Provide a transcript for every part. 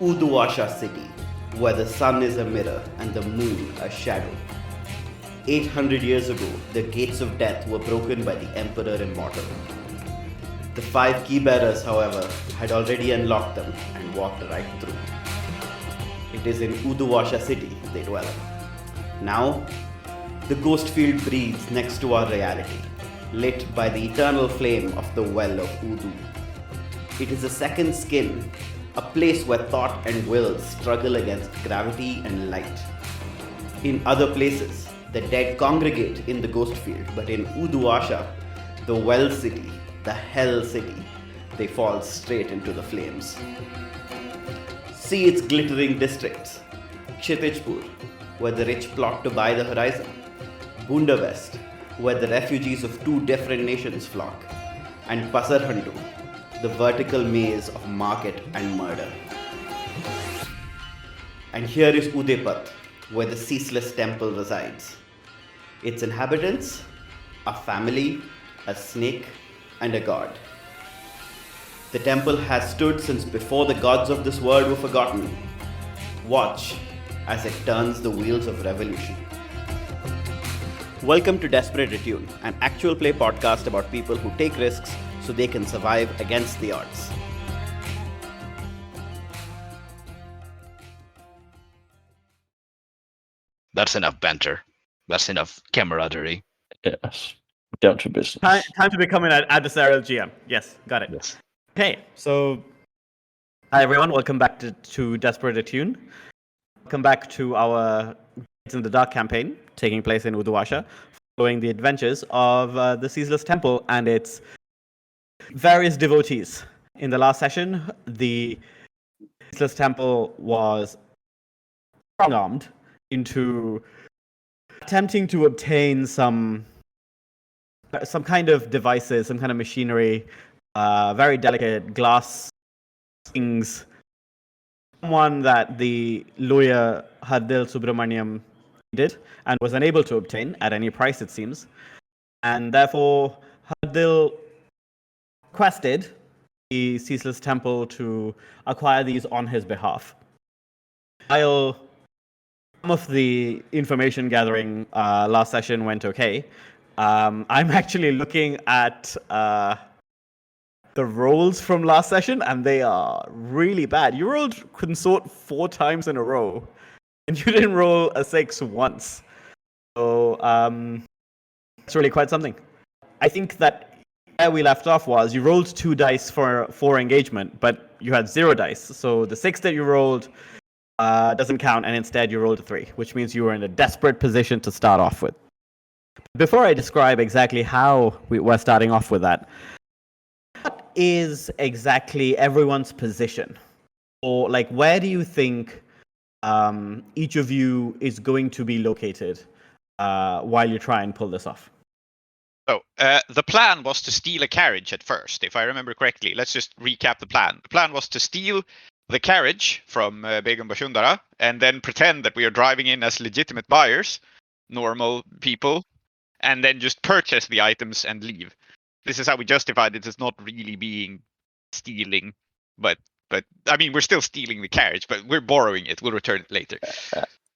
Uduasha city, where the sun is a mirror and the moon a shadow. 800 years ago, the gates of death were broken by the Emperor Immortal. The 5 key bearers, however, had already unlocked them and walked right through. It is in Uduasha city they dwell. Now, the ghost field breathes next to our reality, lit by the eternal flame of the well of Udu. It is a second skin, a place where thought and will struggle against gravity and light. In other places, the dead congregate in the ghost field, but in Uduasha, the well city, the hell city, they fall straight into the flames. See its glittering districts: Kshitijpur, where the rich plot to buy the horizon; Bunda West, where the refugees of 2 different nations flock; and Pasarhandu, the vertical maze of market and murder. And here is Udeput, where the ceaseless temple resides. Its inhabitants, a family, a snake, and a god. The temple has stood since before the gods of this world were forgotten. Watch as it turns the wheels of revolution. Welcome to Desperate Attune, an actual play podcast about people who take risks so they can survive against the odds. That's enough banter. That's enough camaraderie. Yes. Down to business. Time to become an adversarial GM. Yes, got it. Yes. Okay, so hi everyone, welcome back to Desperate Attune. Welcome back to our Gates in the Dark campaign, taking place in Uduasha, following the adventures of the Ceaseless Temple and its various devotees. In the last session, the Ceaseless Temple was strong-armed into attempting to obtain some kind of devices, some kind of machinery, very delicate glass things, one that the lawyer Hardil Subramaniam did and was unable to obtain at any price, it seems. And therefore, Hardil requested the Ceaseless Temple to acquire these on his behalf. While some of the information gathering last session went okay, I'm actually looking at the rolls from last session, and they are really bad. You rolled consort 4 times in a row, and you didn't roll a 6 once. So it's really quite something. I think that where we left off was you rolled 2 dice for engagement, but you had 0 dice. So the 6 that you rolled doesn't count, and instead you rolled a 3, which means you were in a desperate position to start off with. Before I describe exactly how we're starting off with that, what is exactly everyone's position? Or, like, where do you think each of you is going to be located while you try and pull this off? So, the plan was to steal a carriage at first, if I remember correctly. Let's just recap the plan. The plan was to steal the carriage from Begum Bashundara and then pretend that we are driving in as legitimate buyers, normal people, and then just purchase the items and leave. This is how we justified it as not really being stealing, but I mean, we're still stealing the carriage, but we're borrowing it. We'll return it later.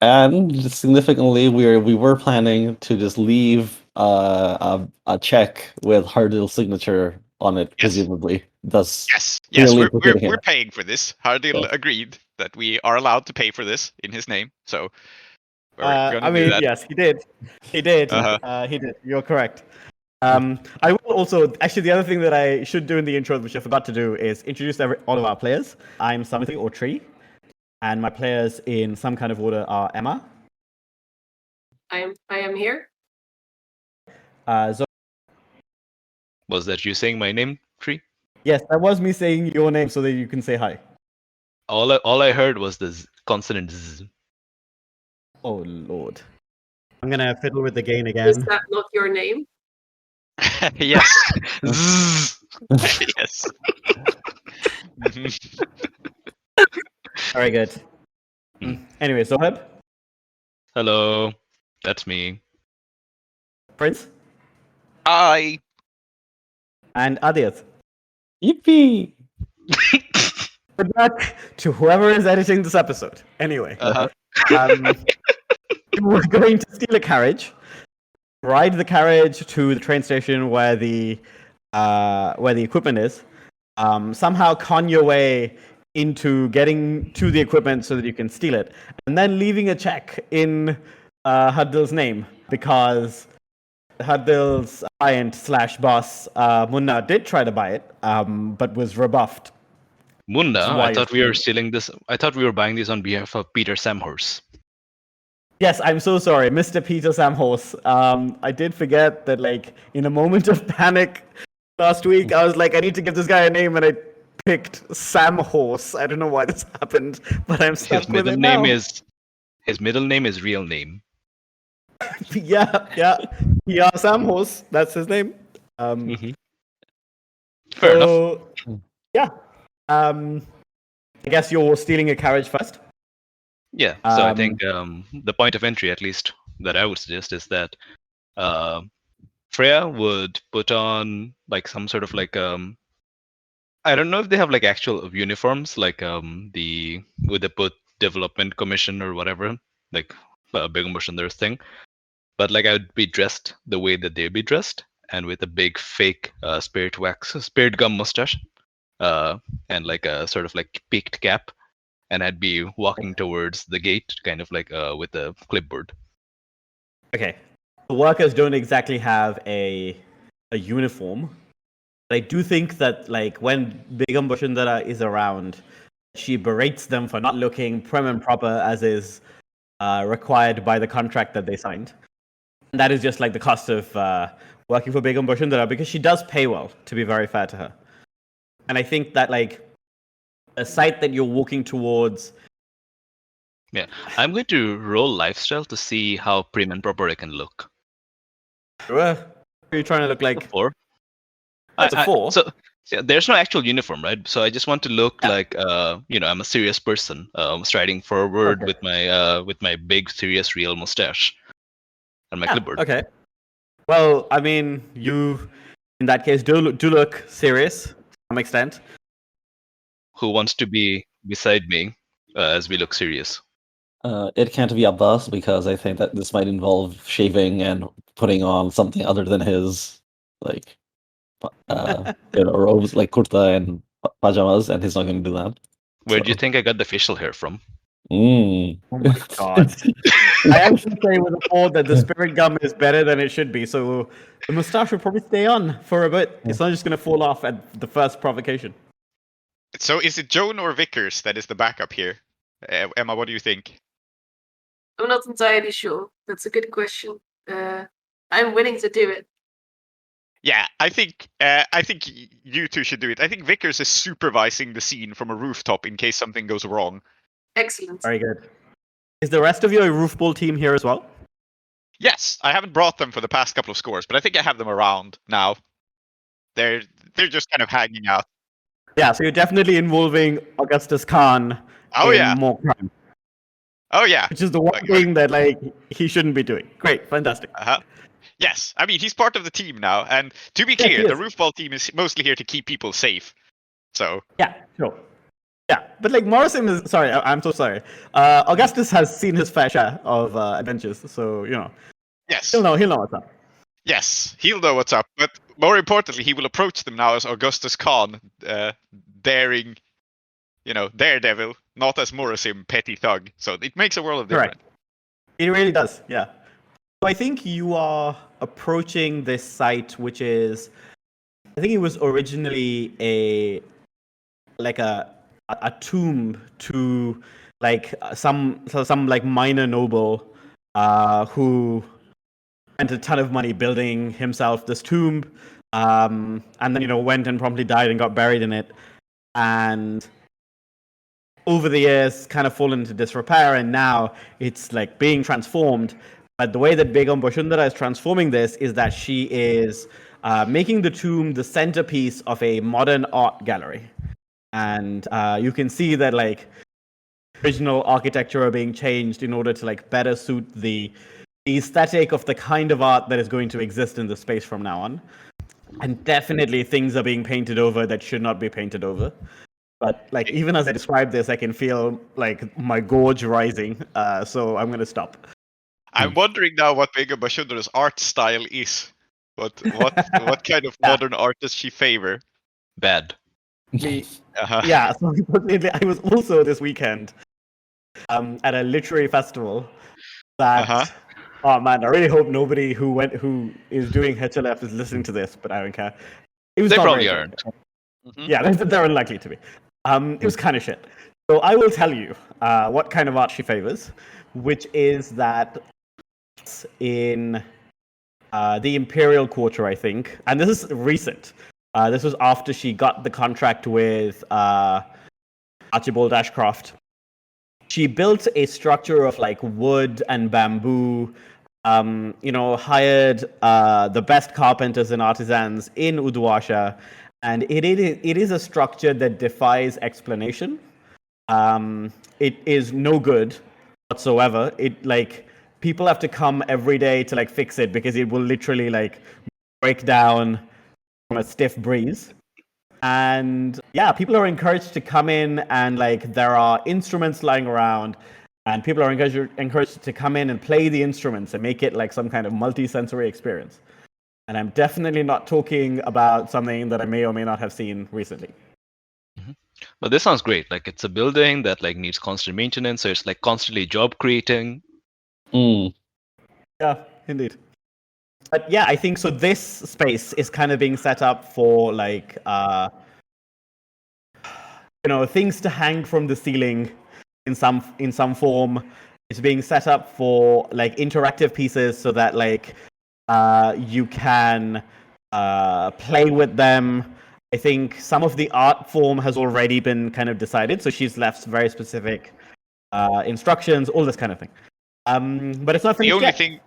And significantly, we were planning to just leave a check with Hardil's signature on it, presumably. Thus, Yes, clearly implicating him. we're paying for this. Hardil agreed that we are allowed to pay for this in his name, so we're gonna do that. Yes, he did. He did. He did. You're correct. I will also, actually, the other thing that I should do in the intro, which I forgot to do, is introduce all of our players. I'm Soumithri or Tree, and my players in some kind of order are Emma. I am here. Zoheb. Was that you saying my name, Tree? Yes, that was me saying your name so that you can say hi. All I heard was the consonant Z. Oh, Lord. I'm going to fiddle with the gain again. Is that not your name? Yes. Yes. Very good. Anyway, Zoheb. Hello. That's me. Prince. Hi. And Aadiyat. Yippee! Good luck to whoever is editing this episode. Anyway, you were going to steal a carriage, ride the carriage to the train station where the equipment is, somehow con your way into getting to the equipment so that you can steal it, and then leaving a check in Hardil's name because Hardil's client / boss Munna did try to buy it, but was rebuffed. Munna, That's why I thought we you're were stealing this. I thought we were buying this on behalf of Peter Samhorse. Yes, I'm so sorry, Mr. Peter Samhorse. I did forget that, like, in a moment of panic last week, I was like, I need to give this guy a name, and I picked Samhorse. I don't know why this happened, but I'm stuck His with middle it name now. his middle name is real name. yeah, Samhorse. That's his name. Fair enough. So, yeah. I guess you're stealing a carriage first. Yeah. So I think the point of entry, at least that I would suggest, is that Freya would put on like some sort of like I don't know if they have like actual uniforms, like the Udeput Development Commission or whatever, like Begum Bashundar's thing. But like I would be dressed the way that they'd be dressed, and with a big fake spirit gum mustache, and like a sort of like peaked cap, and I'd be walking towards the gate, kind of like with a clipboard. Okay. The workers don't exactly have a uniform. But I do think that, like, when Begum Bashundara is around, she berates them for not looking prim and proper as is required by the contract that they signed. And that is just like the cost of working for Begum Bashundara, because she does pay well, to be very fair to her. And I think that, like, a site that you're walking towards. Yeah, I'm going to roll lifestyle to see how prim and proper I can look. What are you trying to look like? 4. That's a 4. So yeah, there's no actual uniform, right? So I just want to look like I'm a serious person, striding forward with my big serious real mustache and my clipboard. Okay. Well, I mean, you in that case do look serious to some extent. Who wants to be beside me as we look serious? It can't be Abbas because I think that this might involve shaving and putting on something other than his like robes, like kurta and pajamas, and he's not going to do that. Where do you think I got the facial hair from? Mm. Oh my god. I actually say with a 4 that the spirit gum is better than it should be, so the mustache will probably stay on for a bit. It's not just going to fall off at the first provocation. So is it Joan or Vickers that is the backup here? Emma, what do you think? I'm not entirely sure. That's a good question. I'm willing to do it. Yeah, I think you two should do it. I think Vickers is supervising the scene from a rooftop in case something goes wrong. Excellent. Very good. Is the rest of your roof ball team here as well? Yes, I haven't brought them for the past couple of scores, but I think I have them around now. They're just kind of hanging out. Yeah, so you're definitely involving Augustus Khan in more crime. Oh yeah. Which is the one thing that, like, he shouldn't be doing. Great, fantastic. Yes, I mean, he's part of the team now, and to be clear, the roofball team is mostly here to keep people safe. So yeah, sure. Yeah, but like Morrison is sorry, I'm so sorry. Augustus has seen his fair share of adventures, so yes, he'll know what's up. Yes, he'll know what's up, but more importantly, he will approach them now as Augustus Khan, daring, daredevil, not as Morrison, petty thug. So it makes a world of difference. Correct. It really does, yeah. So I think you are approaching this site, which is, I think it was originally a tomb to like some like minor noble who spent a ton of money building himself this tomb, and then went and promptly died and got buried in it, and over the years kind of fallen into disrepair, and now it's like being transformed. But the way that Begum Bashundara is transforming this is that she is making the tomb the centerpiece of a modern art gallery. And you can see that like original architecture are being changed in order to like better suit the aesthetic of the kind of art that is going to exist in the space from now on. And definitely things are being painted over that should not be painted over. But like even as I describe this, I can feel like my gorge rising. So I'm gonna stop. I'm wondering now what Begum Bashundara's art style is. What kind of Yeah. modern art does she favor? Bad. Uh-huh. Yeah, so unfortunately, I was also this weekend at a literary festival that. Uh-huh. Oh man, I really hope nobody who is doing HLF is listening to this, but I don't care. It was They not probably very aren't. good. Mhm. Yeah, they're unlikely to be. It was kind of shit. So I will tell you what kind of art she favors, which is that in the Imperial Quarter, I think, and this is recent. This was after she got the contract with Archibald Ashcroft. She built a structure of like wood and bamboo. Hired the best carpenters and artisans in Uduasha, and it is a structure that defies explanation. It is no good whatsoever. It like people have to come every day to like fix it because it will literally like break down from a stiff breeze. And yeah, people are encouraged to come in, and like there are instruments lying around, and people are encouraged to come in and play the instruments and make it like some kind of multi-sensory experience. And I'm definitely not talking about something that I may or may not have seen recently. But this sounds great. Like it's a building that like needs constant maintenance, so it's like constantly job creating. Yeah, indeed. But yeah, I think so. This space is kind of being set up for like things to hang from the ceiling in some form. It's being set up for like interactive pieces so that like you can play with them. I think some of the art form has already been kind of decided, so she's left very specific instructions, all this kind of thing. But it's not finished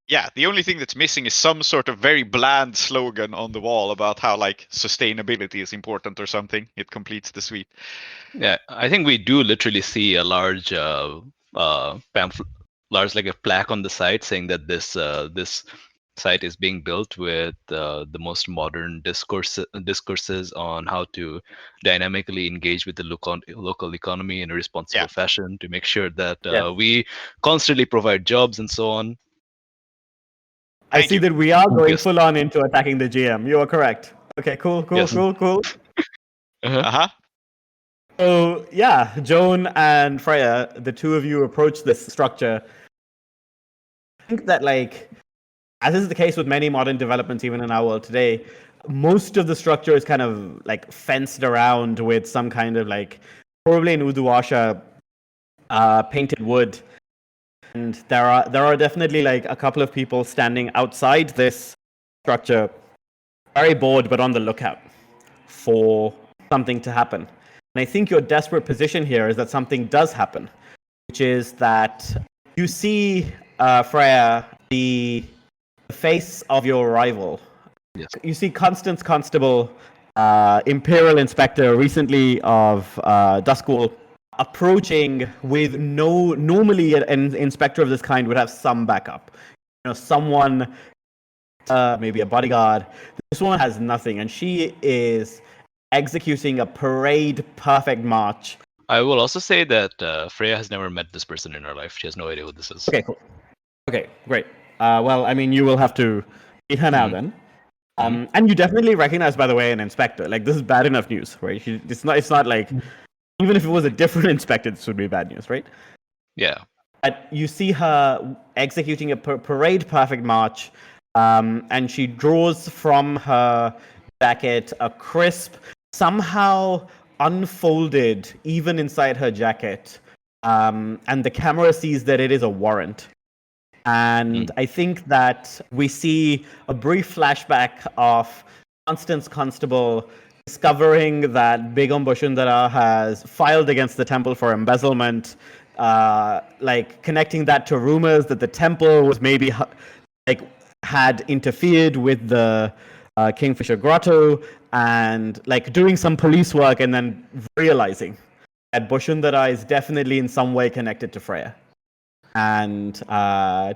yet. The only thing that's missing is some sort of very bland slogan on the wall about how like sustainability is important or something. It completes the suite. Yeah, I think we do literally see a large pamphlet, large like a plaque on the site saying that this site is being built with the most modern discourses on how to dynamically engage with the local economy in a responsible fashion to make sure that we constantly provide jobs and so on. I see that we are going full on into attacking the GM. You are correct. Okay, cool. Uh-huh. So yeah, Joan and Freya, the two of you approach this structure. I think that like, as is the case with many modern developments even in our world today, most of the structure is kind of like fenced around with some kind of like, probably in Uduasha, painted wood. And there are definitely like a couple of people standing outside this structure, very bored but on the lookout for something to happen. And I think your desperate position here is that something does happen, which is that you see, Freya, the face of your rival. Yes. You see Constance Constable, Imperial Inspector recently of Duskwall, approaching with normally an inspector of this kind would have some backup. Someone, maybe a bodyguard. This one has nothing, and she is executing a parade perfect march. I will also say that Freya has never met this person in her life. She has no idea who this is. Okay, cool. Okay, great. Well, I mean, you will have to meet her now then. And you definitely recognize, by the way, an inspector. Like, this is bad enough news, right? It's not like, even if it was a different inspector, this would be bad news, right? Yeah. But you see her executing a parade perfect march, and she draws from her jacket a crisp, somehow unfolded, even inside her jacket, and the camera sees that it is a warrant. And I think that we see a brief flashback of Constance Constable discovering that Begum Bashundara has filed against the temple for embezzlement, like connecting that to rumors that the temple was maybe like had interfered with the Kingfisher Grotto, and like doing some police work and then realizing that Bashundara is definitely in some way connected to Freya. And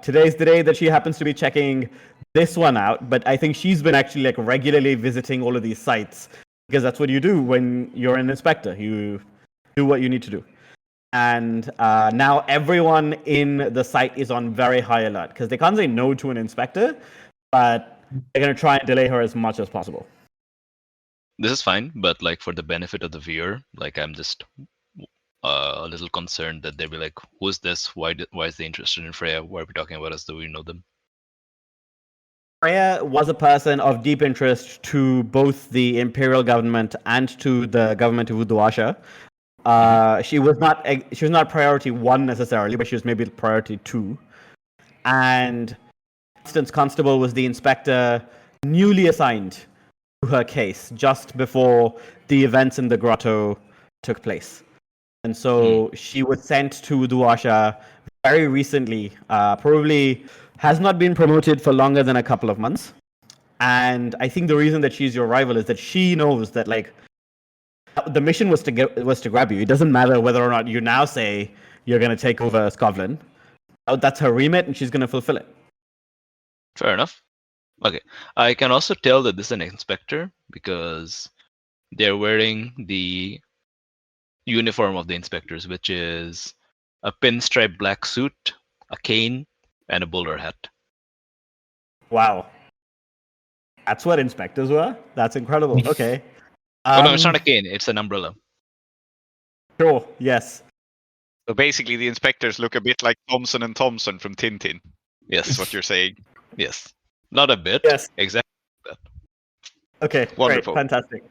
today's the day that she happens to be checking this one out, but I think she's been actually like regularly visiting all of these sites because that's what you do when you're an inspector. You do what you need to do. And now everyone in the site is on very high alert because they can't say no to an inspector, but they're going to try and delay her as much as possible. This is fine, but like for the benefit of the viewer, like I'm just a little concerned that they'll be like, "Who's this? Why is they interested in Freya? Why are we talking about as though we know them?" Freya was a person of deep interest to both the imperial government and to the government of Uduasha. She was not priority 1 necessarily, but she was maybe priority 2. And Instance Constable was the inspector newly assigned to her case just before the events in the grotto took place. And so she was sent to Uduasha very recently, probably has not been promoted for longer than a couple of months. And I think the reason that she's your rival is that she knows that like the mission was to grab you. It doesn't matter whether or not you now say you're going to take over Scotland. That's her remit, and she's going to fulfill it. Fair enough. Okay, I can also tell that this is an inspector because they're wearing the uniform of the inspectors, which is a pinstripe black suit, a cane, and a bowler hat. Wow. That's what inspectors were? That's incredible. Okay. Oh no, it's not a cane, it's an umbrella. Sure, yes. So basically, the inspectors look a bit like Thompson and Thompson from Tintin. Yes. Is what you're saying. Yes. Not a bit. Yes. Exactly. Okay, Wonderful. great, fantastic.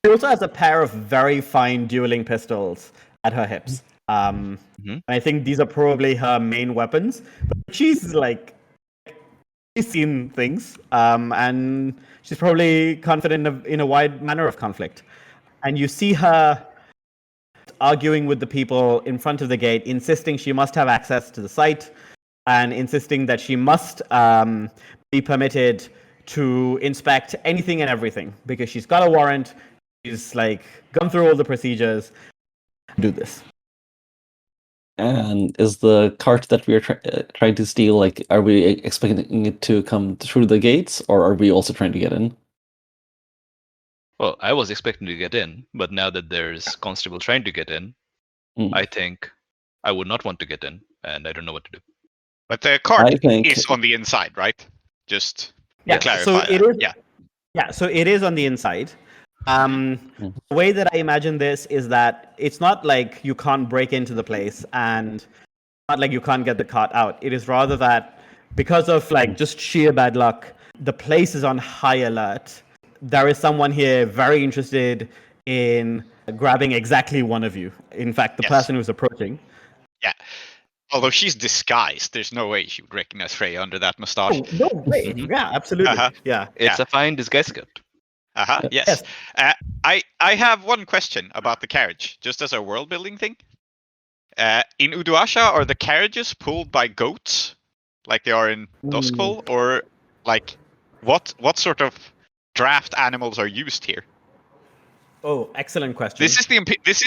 She also has a pair of very fine dueling pistols at her hips. I think these are probably her main weapons. But she's seen things, and she's probably confident in a wide manner of conflict. And you see her arguing with the people in front of the gate, insisting she must have access to the site, and insisting that she must be permitted to inspect anything and everything because she's got a warrant. She's like gone through all the procedures. Do this. And is the cart that we are trying to steal, like, are we expecting it to come through the gates, or are we also trying to get in? Well, I was expecting to get in, but now that there's constable trying to get in, I think I would not want to get in, and I don't know what to do. But the cart is on the inside, right? Just to clarify. So it is. Yeah. Yeah, so it is on the inside. The way that I imagine this is that it's not like you can't break into the place and not like you can't get the cart out. It is rather that because of like just sheer bad luck, the place is on high alert. There is someone here very interested in grabbing exactly one of you. In fact, the person who's approaching. Yeah. Although she's disguised, there's no way she would recognize Freya under that mustache. Oh, no way. Yeah, absolutely. Yeah. It's a fine disguise cut. Yes. I have one question about the carriage, just as a world building thing. In Uduasha, are the carriages pulled by goats, like they are in Duskfall, or like what sort of draft animals are used here? Oh, excellent question. This is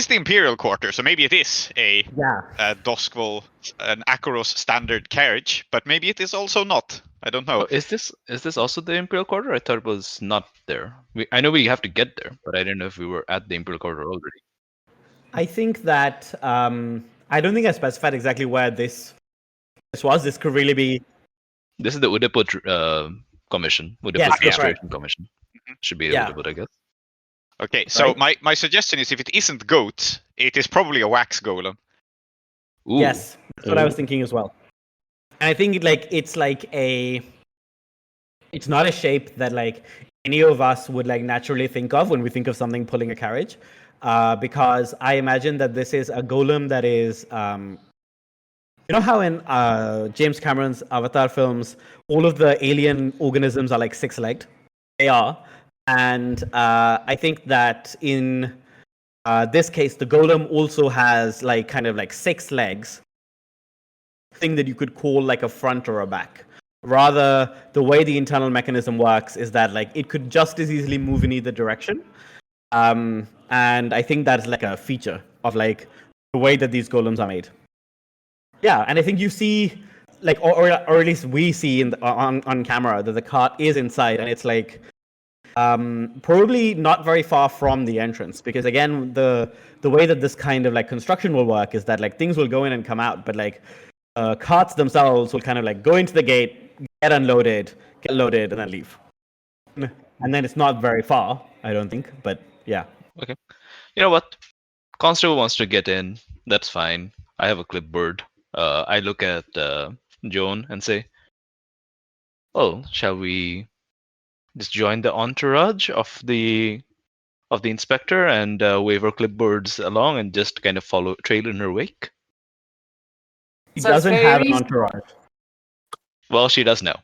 the imperial quarter, so maybe it is a Duskfall, an Akoros standard carriage, but maybe it is also not. I don't know. Oh, is this also the imperial quarter? I thought it was not there. I know we have to get there, but I didn't know if we were at the imperial quarter already. I think that I don't think I specified exactly where this was. This could really be. This is the Udeput commission. Udeput Restoration Commission. Should be Udeput, I guess. Okay, so my suggestion is if it isn't goat, it is probably a wax golem. Ooh. Yes, that's what I was thinking as well. And I think it's not a shape that like any of us would like naturally think of when we think of something pulling a carriage, because I imagine that this is a golem that is, you know how in James Cameron's Avatar films, all of the alien organisms are like six-legged? They are. And I think that in this case, the golem also has like kind of like 6 legs, thing that you could call like a front or a back. Rather, the way the internal mechanism works is that like it could just as easily move in either direction. And I think that's like a feature of like the way that these golems are made. Yeah, and I think you see like, or at least we see on camera that the cart is inside, and it's like probably not very far from the entrance, because again, the way that this kind of like construction will work is that like things will go in and come out, but like carts themselves will kind of like go into the gate, get unloaded, get loaded, and then leave. And then it's not very far, I don't think, but yeah. Okay. You know what? Constable wants to get in. That's fine. I have a clipboard. I look at Joan and say, "Oh, shall we just join the entourage of the inspector and wave our clipboards along and just kind of trail in her wake?" He So it's doesn't very have an reasonable. entourage. Well, she does now.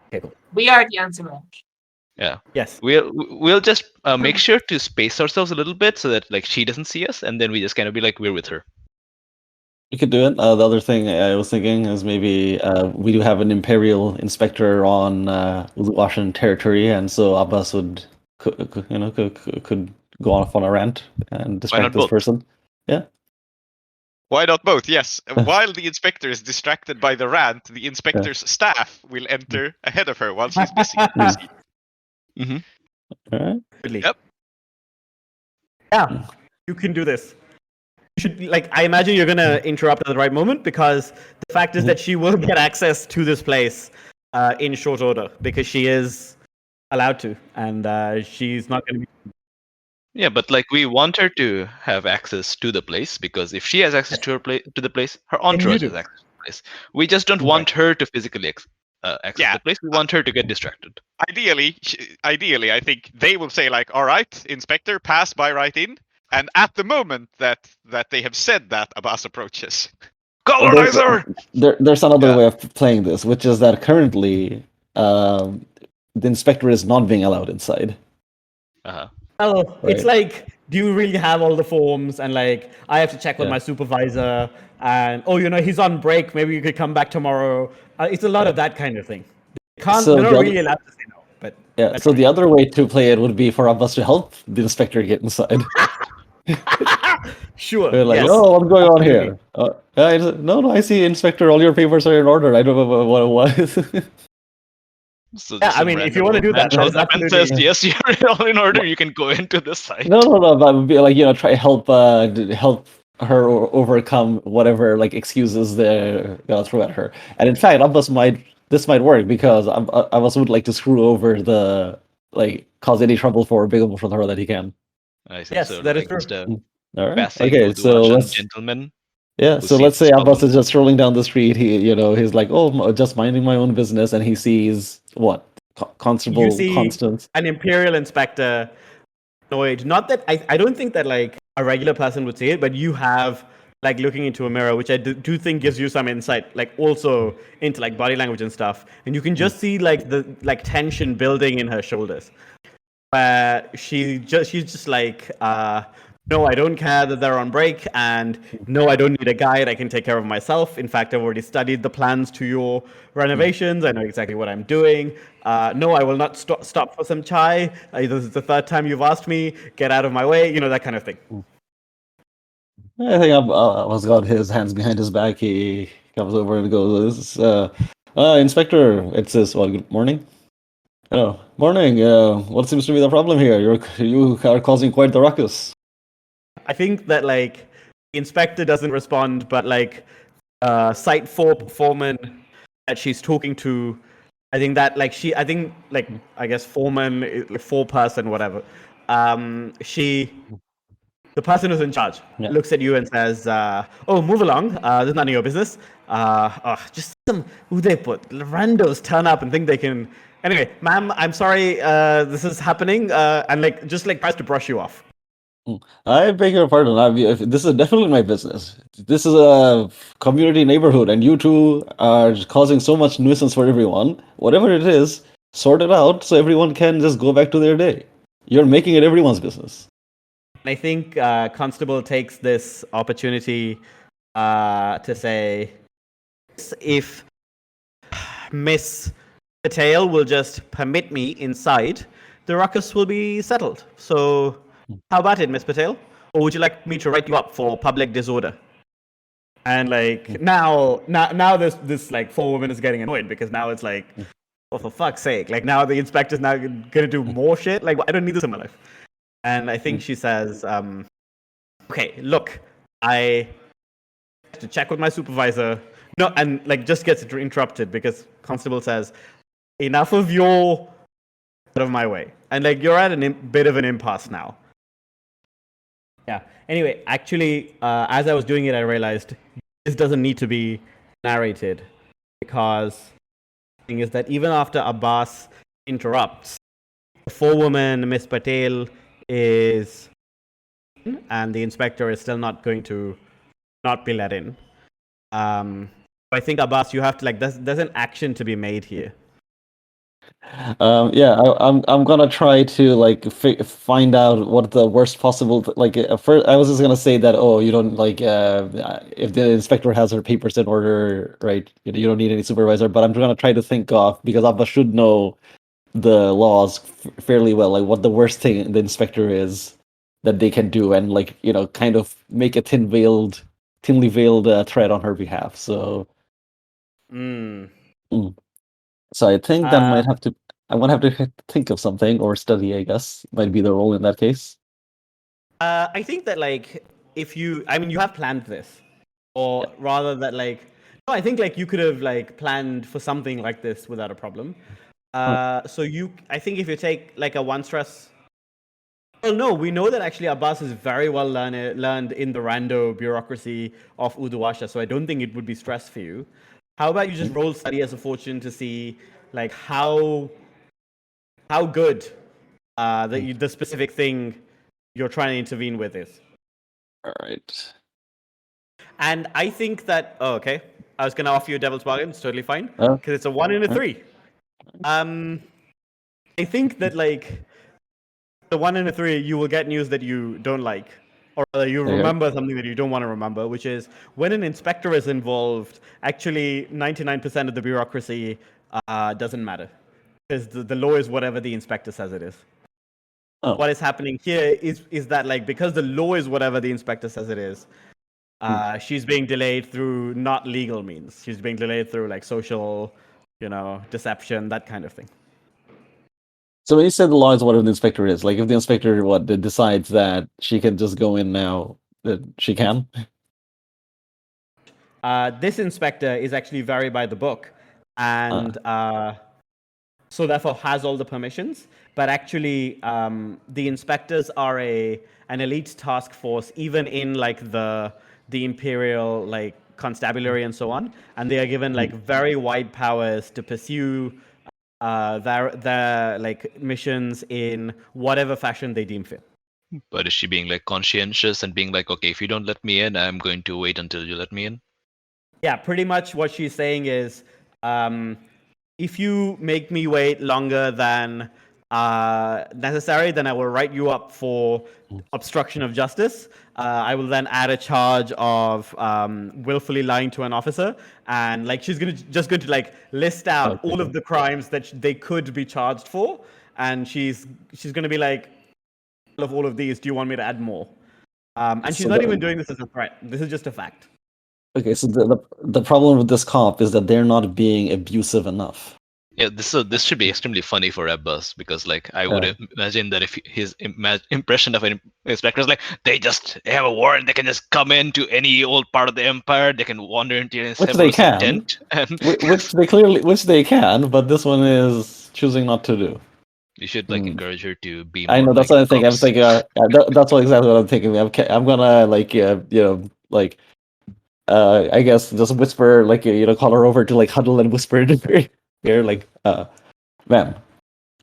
Okay, cool. We are the entourage. Yeah. Yes. We'll just make sure to space ourselves a little bit so that like she doesn't see us, and then we just kind of be like we're with her. You could do it. The other thing I was thinking is maybe we do have an imperial inspector on Uluwashan territory, and so Abbas could go off on a rant and distract not this both? person. Yeah. Why not both? Yes. While the inspector is distracted by the rant, the inspector's staff will enter ahead of her while she's busy. Mm-hmm. All right. Really. Yep. Yeah, you can do this. You should, like, I imagine you're gonna interrupt at the right moment, because the fact is that she will get access to this place in short order, because she is allowed to, and she's not gonna be. Yeah, but like we want her to have access to the place, because if she has access to the place, her entourage do. has access to the place. We just don't want her to physically access Yeah. the place. We want her to get distracted. Ideally, I think they will say like, "All right, inspector, pass by right in." And at the moment that they have said that, Abbas approaches. Colonizer! There's another Yeah. way of playing this, which is that currently the inspector is not being allowed inside. Uh-huh. Oh, it's like, do you really have all the forms? And like, I have to check with Yeah. my supervisor. And he's on break. Maybe you could come back tomorrow. It's a lot of that kind of thing. So They're not the really allowed to say no. But Yeah. that's So fine. the other way to play it would be for Abbas to help the inspector get inside. Sure. They're like, yes. "Oh, what's going on Absolutely. here?" No, I see, Inspector. All your papers are in order. I don't know what. So Yeah, just I some mean, if random you want to old do man that, that is shows up and absolutely. says, "Yes, you're all in order. You can go into the site." No, but it would be like, try help her overcome whatever like excuses they're gonna throw at her. And in fact, this might work, because Abbas would like to screw over the cause any trouble for Bigum from her that he can. I see. Yes, So that is like true. just a All right. passing Okay. So Uduashan let's. gentleman. Yeah, who so sees let's say this Abbas problem. is just strolling down the street. He's like, "Oh, just minding my own business," and he sees what Constable You see Constance. an imperial inspector annoyed. Not that I don't think that like a regular person would see it, but you have like looking into a mirror, which I do think gives you some insight, like also into like body language and stuff. And you can just see like the tension building in her shoulders. She's just like, no, I don't care that they're on break, and no, I don't need a guide. I can take care of myself. In fact, I've already studied the plans to your renovations. I know exactly what I'm doing. No, I will not stop for some chai. This is the third time you've asked me. Get out of my way. That kind of thing. I think Abbas got his hands behind his back. He comes over and goes, "Inspector, it says, well, good morning." "Oh, morning. What seems to be the problem here? You are causing quite the ruckus." I think that like the inspector doesn't respond, but like site 4 foreman that she's talking to, I think that like I guess foreman, 4-person, whatever. The person who's in charge looks at you and says, "Oh, move along. This is none of your business. Just some Udeput randos turn up and think they can." Anyway, ma'am, I'm sorry. This is happening, and like just like tries to brush you off. "I beg your pardon. This is definitely my business. This is a community neighborhood, and you two are causing so much nuisance for everyone. Whatever it is, sort it out so everyone can just go back to their day. You're making it everyone's business." And I think Constable takes this opportunity to say, if Miss Patel will just permit me inside, the ruckus will be settled. So how about it, Miss Patel? Or would you like me to write you up for public disorder? And like now this like 4 women is getting annoyed, because now it's like well, for fuck's sake, like now the inspector's now gonna do more shit. Like I don't need this in my life. And I think she says, okay, look, I have to check with my supervisor. No, and like just gets interrupted because Constable says, enough of your out of my way. And like you're at a bit of an impasse now. Yeah. Anyway, actually, as I was doing it, I realized this doesn't need to be narrated because the thing is that even after Abbas interrupts, the forewoman, Miss Patel, is and the inspector is still not going to not be let in. I think Abbas, you have to like there's an action to be made here. I'm gonna try to like find out what the worst possible like. First, I was just gonna say that you don't like if the inspector has her papers in order, right? You don't need any supervisor. But I'm gonna try to think of because Abba should know the laws fairly well, like what the worst thing the inspector is that they can do, and like kind of make a thinly veiled threat on her behalf. So. So I think that might have to. I might have to think of something or study. I guess might be the role in that case. I think that like if you, I mean, you have planned this, or rather that like, no, I think like you could have like planned for something like this without a problem. So I think if you take like a one stress. Well, no, we know that actually Abbas is very well learned in the rando bureaucracy of Uduwasha, so I don't think it would be stress for you. How about you just roll study as a fortune to see like how good the specific thing you're trying to intervene with is. All right. And I think that okay, I was gonna offer you a devil's bargain. It's totally fine Oh. because it's a 1 in a 3. I think that like the 1 in a 3, you will get news that you don't like, or you remember something that you don't want to remember, which is when an inspector is involved, actually 99% of the bureaucracy doesn't matter. Because the law is whatever the inspector says it is. Oh. What is happening here is that like because the law is whatever the inspector says it is, she's being delayed through not legal means. She's being delayed through like social, deception, that kind of thing. So when you said the law is whatever the inspector is, like if the inspector decides that she can just go in now, that she can. This inspector is actually very by the book, and so therefore has all the permissions. But actually, the inspectors are an elite task force, even in like the imperial like constabulary and so on, and they are given like very wide powers to pursue their like missions in whatever fashion they deem fit. But is she being like conscientious and being like, okay, if you don't let me in, I'm going to wait until you let me in? Yeah, pretty much what she's saying is, if you make me wait longer than necessary, then I will write you up for obstruction of justice. I will then add a charge of willfully lying to an officer, and like she's just going to like list out all of the crimes that they could be charged for, and she's going to be like, of all of these, do you want me to add more? And she's not even doing this as a threat. This is just a fact. Okay, so the problem with this cop is that they're not being abusive enough. Yeah, this should be extremely funny for Abbas because like I would imagine that if his impression of an inspector is like they have a warrant, they can just come into any old part of the empire, they can wander into an Which they can, tent, and which they can, but this one is choosing not to do. You should like encourage her to be more. I know that's like what I'm thinking. I'm thinking that's exactly what I'm thinking. I'm gonna like I guess just whisper like call her over to like huddle and whisper in her ear like ma'am,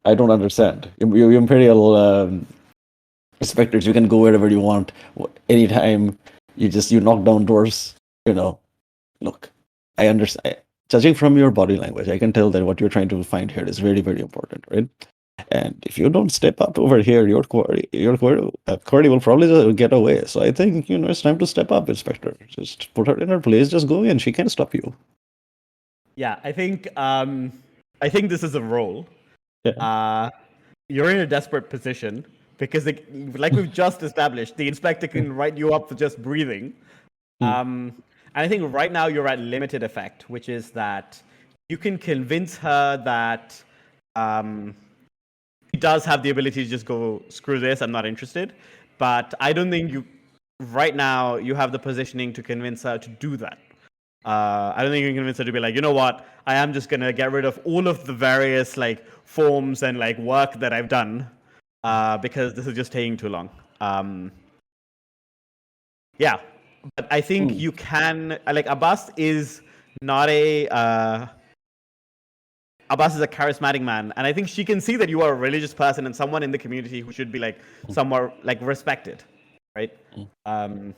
I don't understand. You imperial inspectors, you can go wherever you want, anytime. You knock down doors. Look, I understand. Judging from your body language, I can tell that what you're trying to find here is very, very important, right? And if you don't step up over here, your query will probably just get away. So I think it's time to step up, Inspector. Just put her in her place. Just go in. She can't stop you. Yeah, I think this is a role. Yeah. You're in a desperate position because, like we've just established, the inspector can write you up for just breathing. And I think right now you're at limited effect, which is that you can convince her that she does have the ability to just go, screw this, I'm not interested. But I don't think right now, you have the positioning to convince her to do that. I don't think you can convince her to be like, you know what, I am just going to get rid of all of the various like forms and like work that I've done because this is just taking too long. Yeah, but I think you can, like, Abbas is not Abbas is a charismatic man, and I think she can see that you are a religious person and someone in the community who should be like somewhat like respected, right? So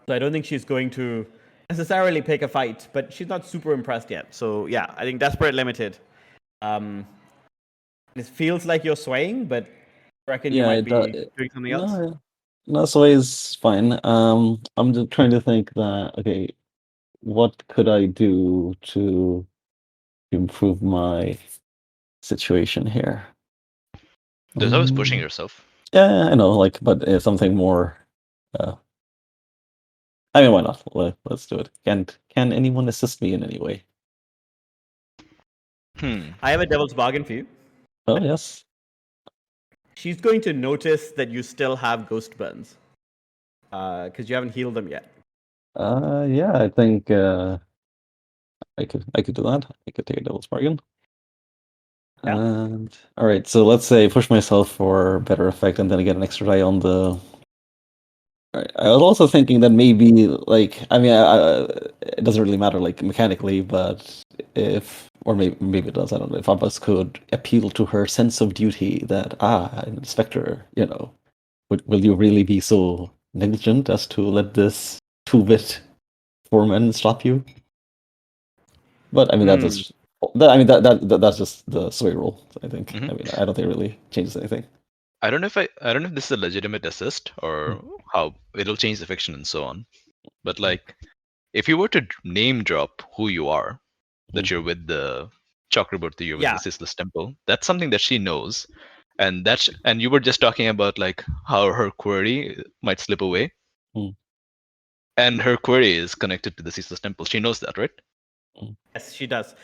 I don't think she's going to necessarily pick a fight, but she's not super impressed yet. So yeah, I think desperate limited. It feels like you're swaying, but I reckon you might be doing something else. No, sway is fine. I'm just trying to think that, okay, what could I do to improve my situation here? There's always pushing yourself. Yeah, I know, like, but something more. I mean, why not? Let's do it. Can anyone assist me in any way? I have a devil's bargain for you. Oh yes. She's going to notice that you still have ghost burns because you haven't healed them yet. Yeah, I think I could do that. I could take a devil's bargain. Yeah. And all right, so let's say push myself for better effect, and then I get an extra die on the. Right. I was also thinking that maybe, like, I mean, it doesn't really matter, like, mechanically, but or maybe it does, I don't know, if Abbas could appeal to her sense of duty that, Inspector, will you really be so negligent as to let this two-bit foreman stop you? But, I mean, that's just the sway rule, I think. I mean, I don't think it really changes anything. I don't know if this is a legitimate assist or how it'll change the fiction and so on. But like, if you were to name drop who you are, that you're with the Chakraborty, you're with the Ceaseless Temple, that's something that she knows, and you were just talking about like how her query might slip away, and her query is connected to the Ceaseless Temple. She knows that, right? Yes, she does.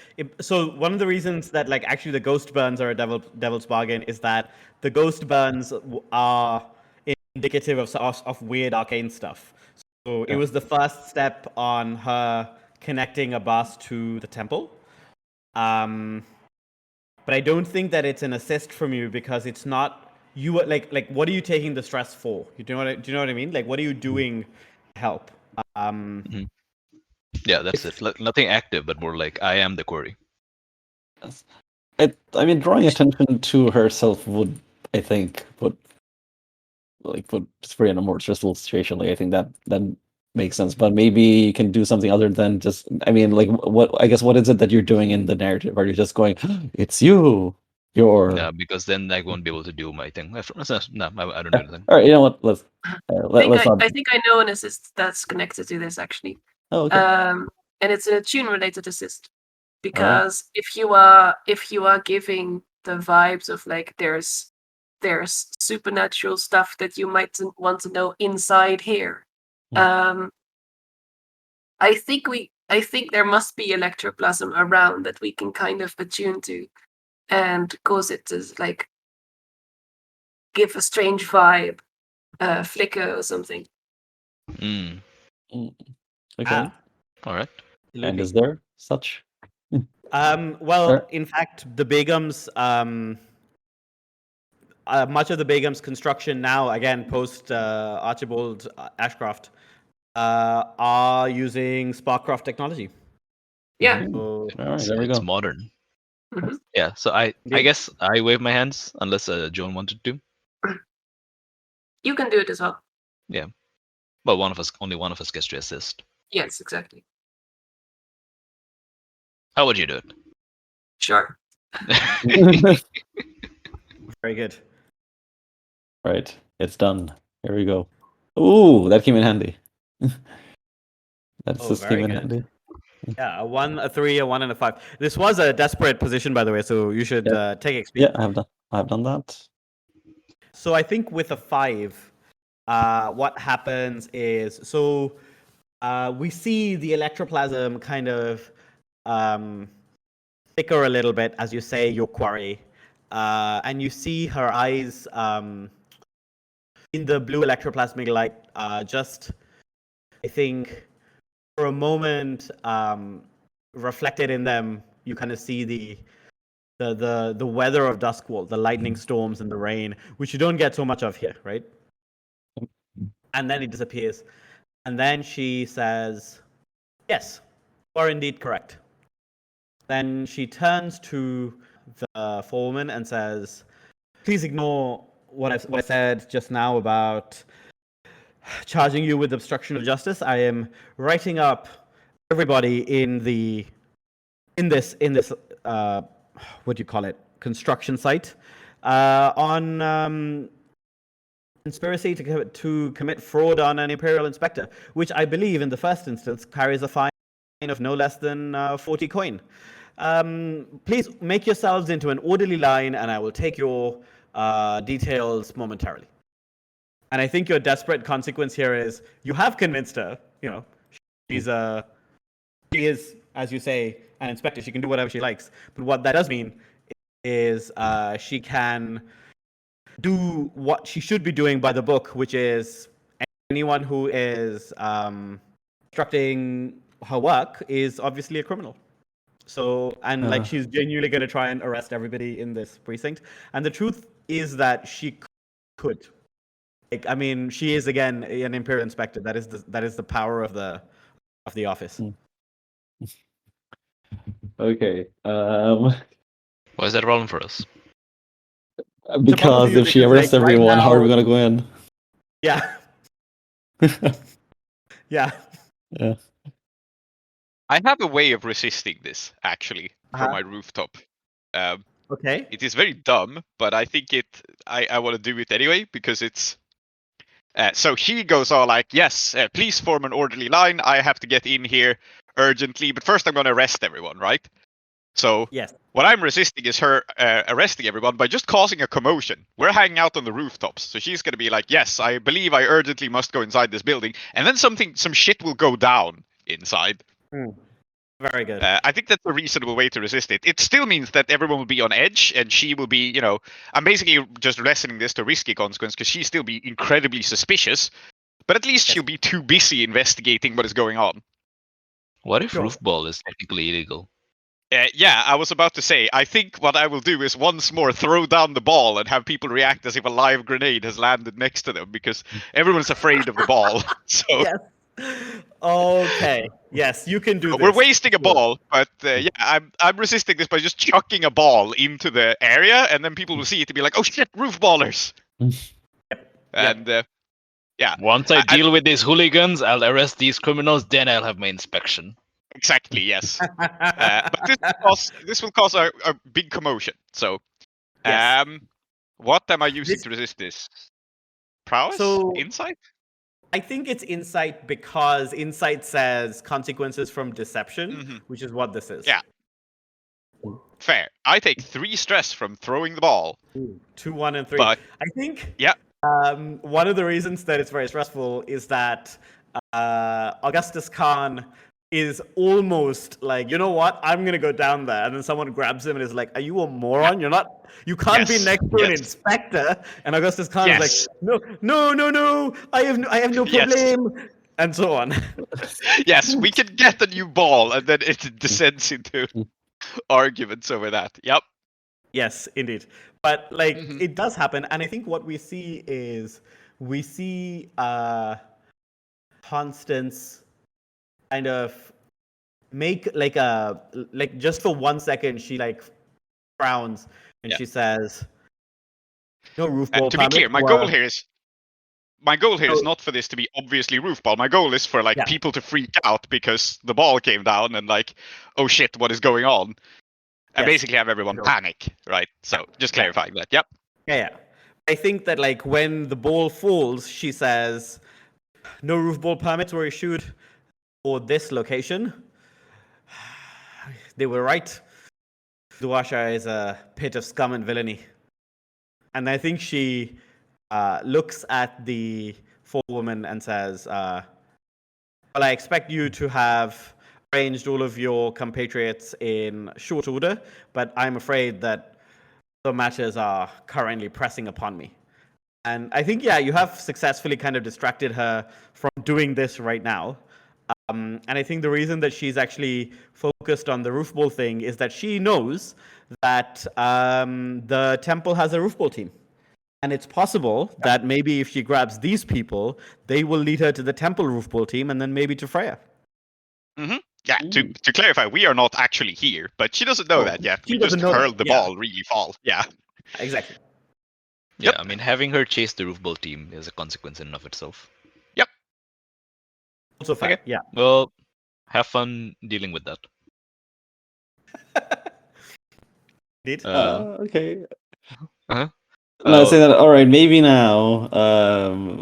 So one of the reasons that like actually the ghost burns are a devil's bargain is that the ghost burns are indicative of weird arcane stuff. So it was the first step on her connecting Abbas to the temple. But I don't think that it's an assist from you because it's not you. Like what are you taking the stress for? Do you know what I mean? Like what are you doing to help? Yeah, that's it. Nothing active, but more like I am the query. I mean, drawing attention to herself would, I think, put Spray in a more stressful situation. Like, I think that makes sense. But maybe you can do something other than just. I mean, like, what is it that you're doing in the narrative? Are you just going, "It's you"? Yeah, because then I won't be able to do my thing. No, I don't do anything. All right, you know what? Let's not. I think I know an assist that's connected to this actually. Oh, okay. And it's a Attune related assist because if you are giving the vibes of like there's supernatural stuff that you might want to know inside here. I think there must be electroplasm around that we can kind of attune to and cause it to like give a strange vibe, flicker or something. Okay. All right. And is there such? Well, in fact, the Begums, much of the Begums' construction now, again, post Archibald Ashcroft, are using Sparkcraft technology. Yeah. All right, there we go. It's modern. Yeah, so I guess I wave my hands unless Joan wanted to. You can do it as well. Yeah, but only one of us gets to assist. Yes, exactly. How would you do it? Sure. Very good. Right, it's done. Here we go. Ooh, that came in handy. Came in handy. Yeah, a 1, a 3, a 1, and a 5. This was a desperate position, by the way, so you should take XP. Yeah, I've done that. So I think with a 5, what happens is we see the electroplasm kind of flicker a little bit as you say your quarry, and you see her eyes in the blue electroplasmic light. Just, I think, for a moment, reflected in them, you kind of see the weather of Duskwall, the lightning storms and the rain, which you don't get so much of here, right? And then it disappears. And then she says, yes, you are indeed correct. Then she turns to the forewoman and says, please ignore what I said just now about charging you with obstruction of justice. I am writing up everybody in this what do you call it, construction site on conspiracy to commit fraud on an imperial inspector, which I believe in the first instance carries a fine of no less than 40 coin. Please make yourselves into an orderly line, and I will take your details momentarily. And I think your desperate consequence here is you have convinced her. You know, she is, as you say, an inspector. She can do whatever she likes. But what that does mean is she can do what she should be doing by the book, which is anyone who is obstructing her work is obviously a criminal. So, and like she's genuinely going to try and arrest everybody in this precinct. And the truth is that she could. Like, I mean, she is again an imperial inspector. That is the power of the office. Okay. Why is that a problem for us? Because if she arrests everyone, how are we gonna go in? Yeah. Yeah. Yeah. I have a way of resisting this, actually, from my rooftop. Okay. It is very dumb, but I think I want to do it anyway, because it's... so she goes all like, yes, please form an orderly line. I have to get in here urgently, but first I'm going to arrest everyone, right? So yes. What I'm resisting is her arresting everyone by just causing a commotion. We're hanging out on the rooftops, so she's going to be like, yes, I believe I urgently must go inside this building, and then some shit will go down inside. Very good. I think that's a reasonable way to resist it. It still means that everyone will be on edge, and she will be, you know, I'm basically just lessening this to risky consequence because she'll still be incredibly suspicious, but at least she'll be too busy investigating what is going on. What if roof ball is technically illegal? Yeah, I was about to say, I think what I will do is once more throw down the ball and have people react as if a live grenade has landed next to them, because everyone's afraid of the ball. So yes. Okay. Yes, you can do this. We're wasting a ball, but yeah, I'm resisting this by just chucking a ball into the area, and then people will see it and be like, "Oh shit, roof ballers!" And yeah, once I deal with these hooligans, I'll arrest these criminals. Then I'll have my inspection. Exactly. Yes. But this will cause a big commotion. So, what am I using to resist this? Prowess? Insight? I think it's insight because insight says consequences from deception, which is what this is. Yeah. Fair. I take 3 stress from throwing the ball. 2, 1, and 3. But, I think yeah. One of the reasons that it's very stressful is that Augustus Khan is almost like, you know what, I'm gonna go down there, and then someone grabs him and is like, are you a moron? You can't be next to an inspector. And Augustus Khan is like, no, I have no problem, and so on. Yes, we can get a new ball, and then it descends into arguments over that. Yep. Yes, indeed. But like it does happen, and I think what we see is Constance kind of make like just for 1 second she like frowns and she says, no roof ball. To be clear, my goal here is not for this to be obviously roof ball. My goal is for like people to freak out because the ball came down and like, oh shit, what is going on? And basically have everyone panic, right? So just clarifying that. Yep. Yeah. I think that like when the ball falls, she says, no roof ball permits were issued for this location. They were right. Duasha is a pit of scum and villainy. And I think she looks at the forewoman and says, well, I expect you to have arranged all of your compatriots in short order, but I'm afraid that the matters are currently pressing upon me. And I think, yeah, you have successfully kind of distracted her from doing this right now. And I think the reason that she's actually focused on the roof ball thing is that she knows that the temple has a roof ball team. And it's possible that maybe if she grabs these people, they will lead her to the temple roof ball team and then maybe to Freya. Yeah, to clarify, we are not actually here, but she doesn't know that yet. she We just doesn't know that, hurled the yeah. ball really fall. Yeah. Exactly. Yeah, Yep. I mean, having her chase the roof ball team is a consequence in and of itself. Also fair, Okay. yeah. Well, have fun dealing with that. Indeed. Okay. Uh-huh. And I Oh. say that, all right, maybe now.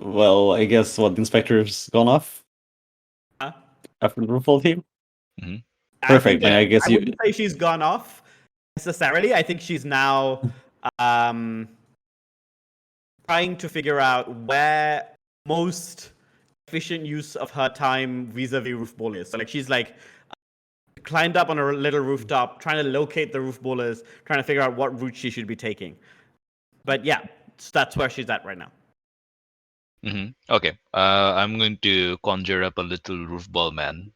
Well, I guess what the inspector's gone off Huh? after the roof ball team. Mhm. Perfect. I, think, I guess I you. wouldn't say she's gone off necessarily. I think she's now trying to figure out where most efficient use of her time vis-a-vis roof ball is. So like she's like climbed up on a little rooftop, trying to locate the roof ballers, trying to figure out what route she should be taking. But yeah, that's where she's at right now. Okay. I'm going to conjure up a little roof ball man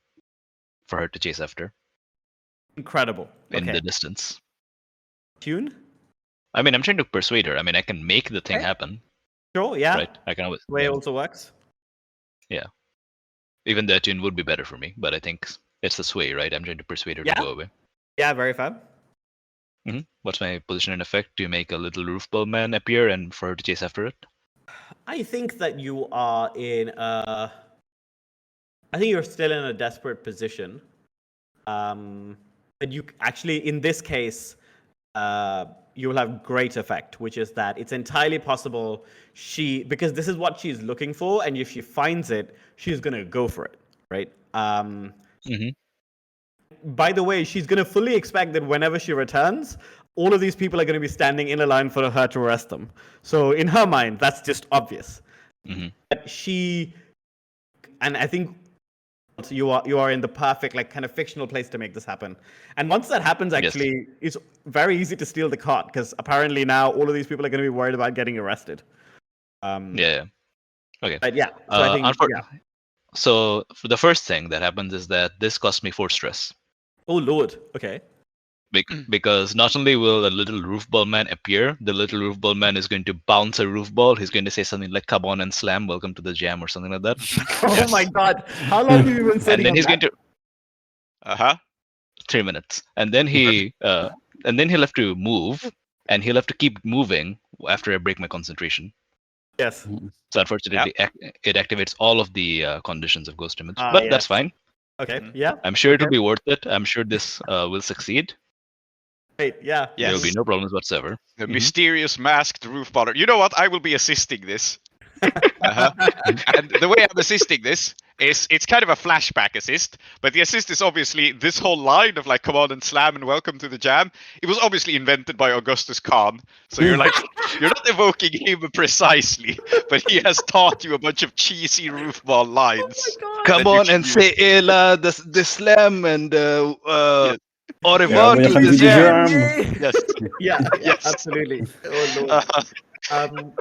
for her to chase after Incredible. in Okay. the distance. Tune? I mean, I'm trying to persuade her. I mean, I can make the thing Okay. happen, Sure, yeah. right? I can always. The way it Yeah. also works. Even the Attune would be better for me, but I think it's the sway, right? I'm trying to persuade her Yeah. to go away. Yeah, very fab. What's my position in effect? To make a little roof ball man appear and for her to chase after it? I think that you are in a... I think you're still in a desperate position. But you actually, in this case, you will have great effect, which is that it's entirely possible because this is what she's looking for, and if she finds it, she's going to go for it, right? By the way, she's going to fully expect that whenever she returns, all of these people are going to be standing in a line for her to arrest them. So in her mind, that's just obvious. But and I think you are in the perfect, like, kind of fictional place to make this happen. And once that happens, actually, it's very easy to steal the cart, because apparently now all of these people are going to be worried about getting arrested. Yeah. Okay. But yeah, so I think, So for the first thing that happens is that this costs me 4 stress. Oh lord. Okay. Because not only will a little roof ball man appear, the little roof ball man is going to bounce a roof ball. He's going to say something like "Come on and slam, welcome to the jam" or something like that. Oh my god! How long have you been sitting? And then he's going to 3 minutes, and then he'll have to move, and he'll have to keep moving after I break my concentration. Yes. So unfortunately, it activates all of the conditions of Ghost Image, but that's fine. Okay. Yeah. I'm sure it'll be worth it. I'm sure this will succeed. Great. Yeah. There will be no problems whatsoever. The mysterious masked roof baller. You know what? I will be assisting this. And the way I'm assisting this is it's kind of a flashback assist, but the assist is obviously this whole line of like "Come on and slam" and "Welcome to the jam." It was obviously invented by Augustus Khan, so you're like you're not evoking him precisely, but he has taught you a bunch of cheesy roof ball lines. Come on and say "Ela," the slam, and au revoir to the jam. Yes. Yeah. Yes. Absolutely. Oh lord.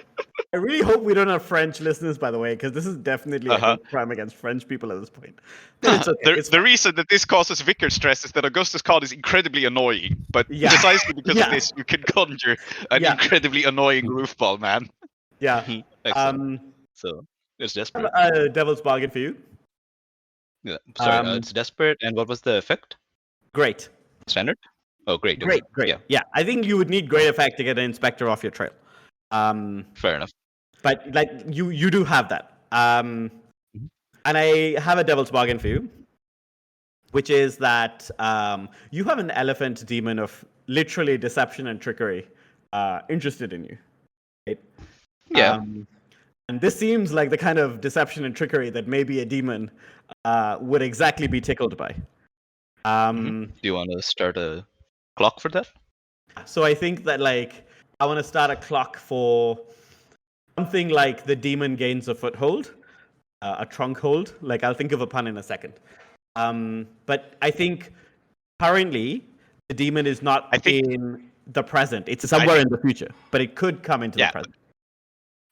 I really hope we don't have French listeners, by the way, because this is definitely a hate crime against French people at this point. But it's okay. The reason that this causes vicar stress is that Augustus Khan is incredibly annoying, but precisely because of this, you can conjure an incredibly annoying roof ball man. Yeah. So it's desperate. A devil's bargain for you. Yeah. Sorry, it's desperate. And what was the effect? Great. Standard? Oh, great. Great. Yeah. I think you would need great effect to get an inspector off your trail. Fair enough. But like you do have that. And I have a devil's bargain for you, which is that you have an elephant demon of literally deception and trickery interested in you. Right? Yeah. And this seems like the kind of deception and trickery that maybe a demon would exactly be tickled by. Do you want to start a clock for that? So I think that like I want to start a clock for something like the demon gains a foothold, a trunk hold. Like I'll think of a pun in a second. But I think currently the demon is not I think- in the present. It's somewhere in the future, but it could come into the Yeah. present.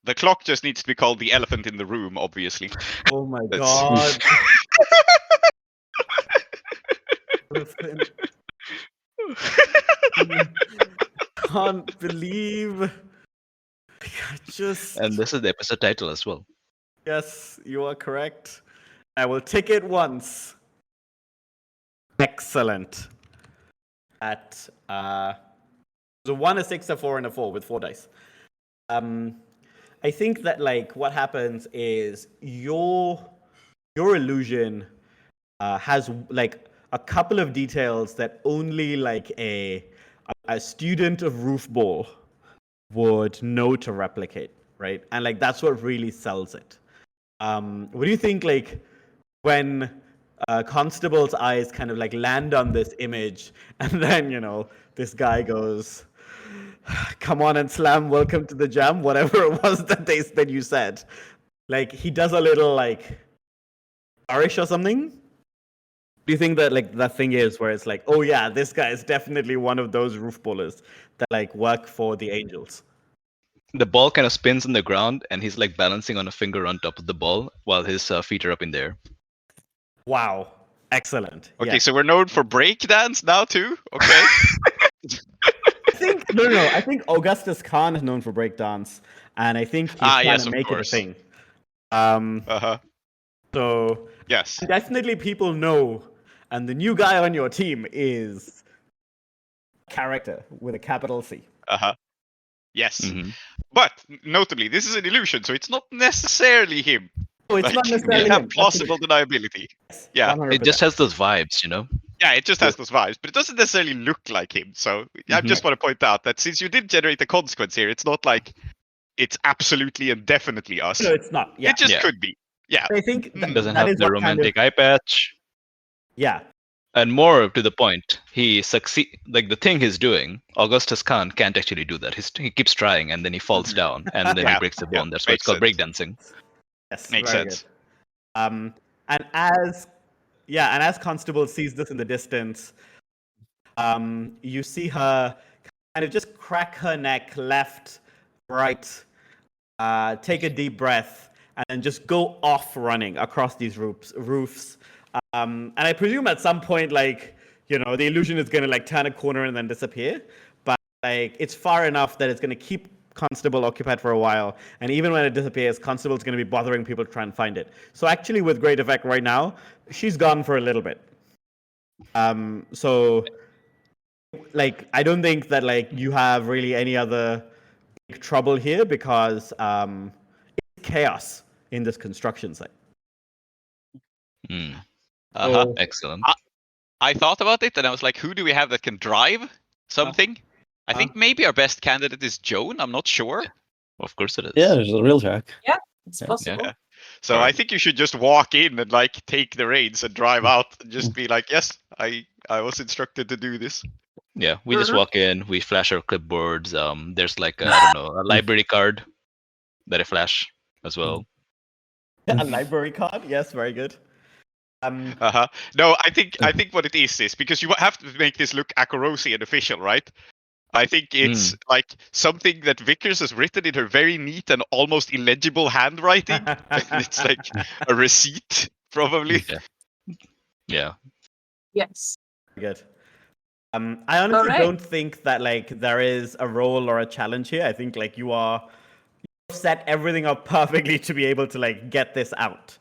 The clock just needs to be called the elephant in the room, obviously. Oh my That's- god. Elephant. Can't believe. I just. And this is the episode title as well. Yes, you are correct. I will tick it once. Excellent. At so 1, a 6, a 4, and a 4 with 4 dice. I think that like what happens is your illusion has like a couple of details that only like a student of Roof Ball would know to replicate, right? And like that's what really sells it. What do you think, like, when Constable's eyes kind of like land on this image, and then, you know, this guy goes, "Come on and slam, welcome to the jam," whatever it was that you said. Like, he does a little, like, flourish or something? Do you think that, like, that thing is where it's like, oh yeah, this guy is definitely one of those roof ballers that, like, work for the Angels? The ball kind of spins on the ground, and he's like balancing on a finger on top of the ball while his feet are up in the air. Wow. Excellent. Okay, Yeah. so we're known for breakdance now too? Okay. I think Augustus Khan is known for breakdance, and I think he's trying yes, to of make course. it a thing. Uh-huh. So Yes. definitely people know, and the new guy on your team is character with a capital C. Uh-huh. Yes. Mhm. But notably, this is an illusion, so it's not necessarily him. Oh, it's Like, not necessarily we have him. plausible deniability. Yes, Yeah. 100%. It just has those vibes, you know? Yeah, it just has those vibes, but it doesn't necessarily look like him. So I just want to point out that since you did generate a consequence here, it's not like it's absolutely and definitely us. No, it's not. Yeah, It just Yeah. could be. Yeah. I think Mm. Doesn't that have is the what kind of, romantic eye patch. yeah. And more to the point, he succeed. Like the thing he's doing, Augustus Khan can't actually do that. He keeps trying, and then he falls down, and then Yeah, he breaks the yeah, bone. That's why it's makes called sense. breakdancing. Yes, Makes very sense. good. And as Constable sees this in the distance, you see her kind of just crack her neck left, right, take a deep breath, and then just go off running across these roofs. And I presume at some point, like, you know, the illusion is going to like turn a corner and then disappear. But like, it's far enough that it's going to keep Constable occupied for a while. And even when it disappears, Constable's going to be bothering people to try and find it. So actually, with great effect right now, she's gone for a little bit. So like, I don't think that like you have really any other trouble here because it's chaos in this construction site. Hmm. Uh-huh. Excellent. I thought about it and I was like, who do we have that can drive something? I think maybe our best candidate is Joan. I'm not sure. Of course it is. Yeah, there's a real track. It's Yeah. possible. Yeah. So Alright. I think you should just walk in and like take the reins and drive out and just be like, yes, I was instructed to do this. Yeah, we just Mhm. walk in, we flash our clipboards. There's like I don't know, a library card that I flash as well. A library card, yes, very good. Uh-huh. No, I think what it is because you have to make this look Akarosi and official, right? I think it's like something that Vickers has written in her very neat and almost illegible handwriting. It's like a receipt, probably. Yeah. Yes. Good. I honestly Alright. don't think that like there is a role or a challenge here. I think like you've set everything up perfectly to be able to like get this out.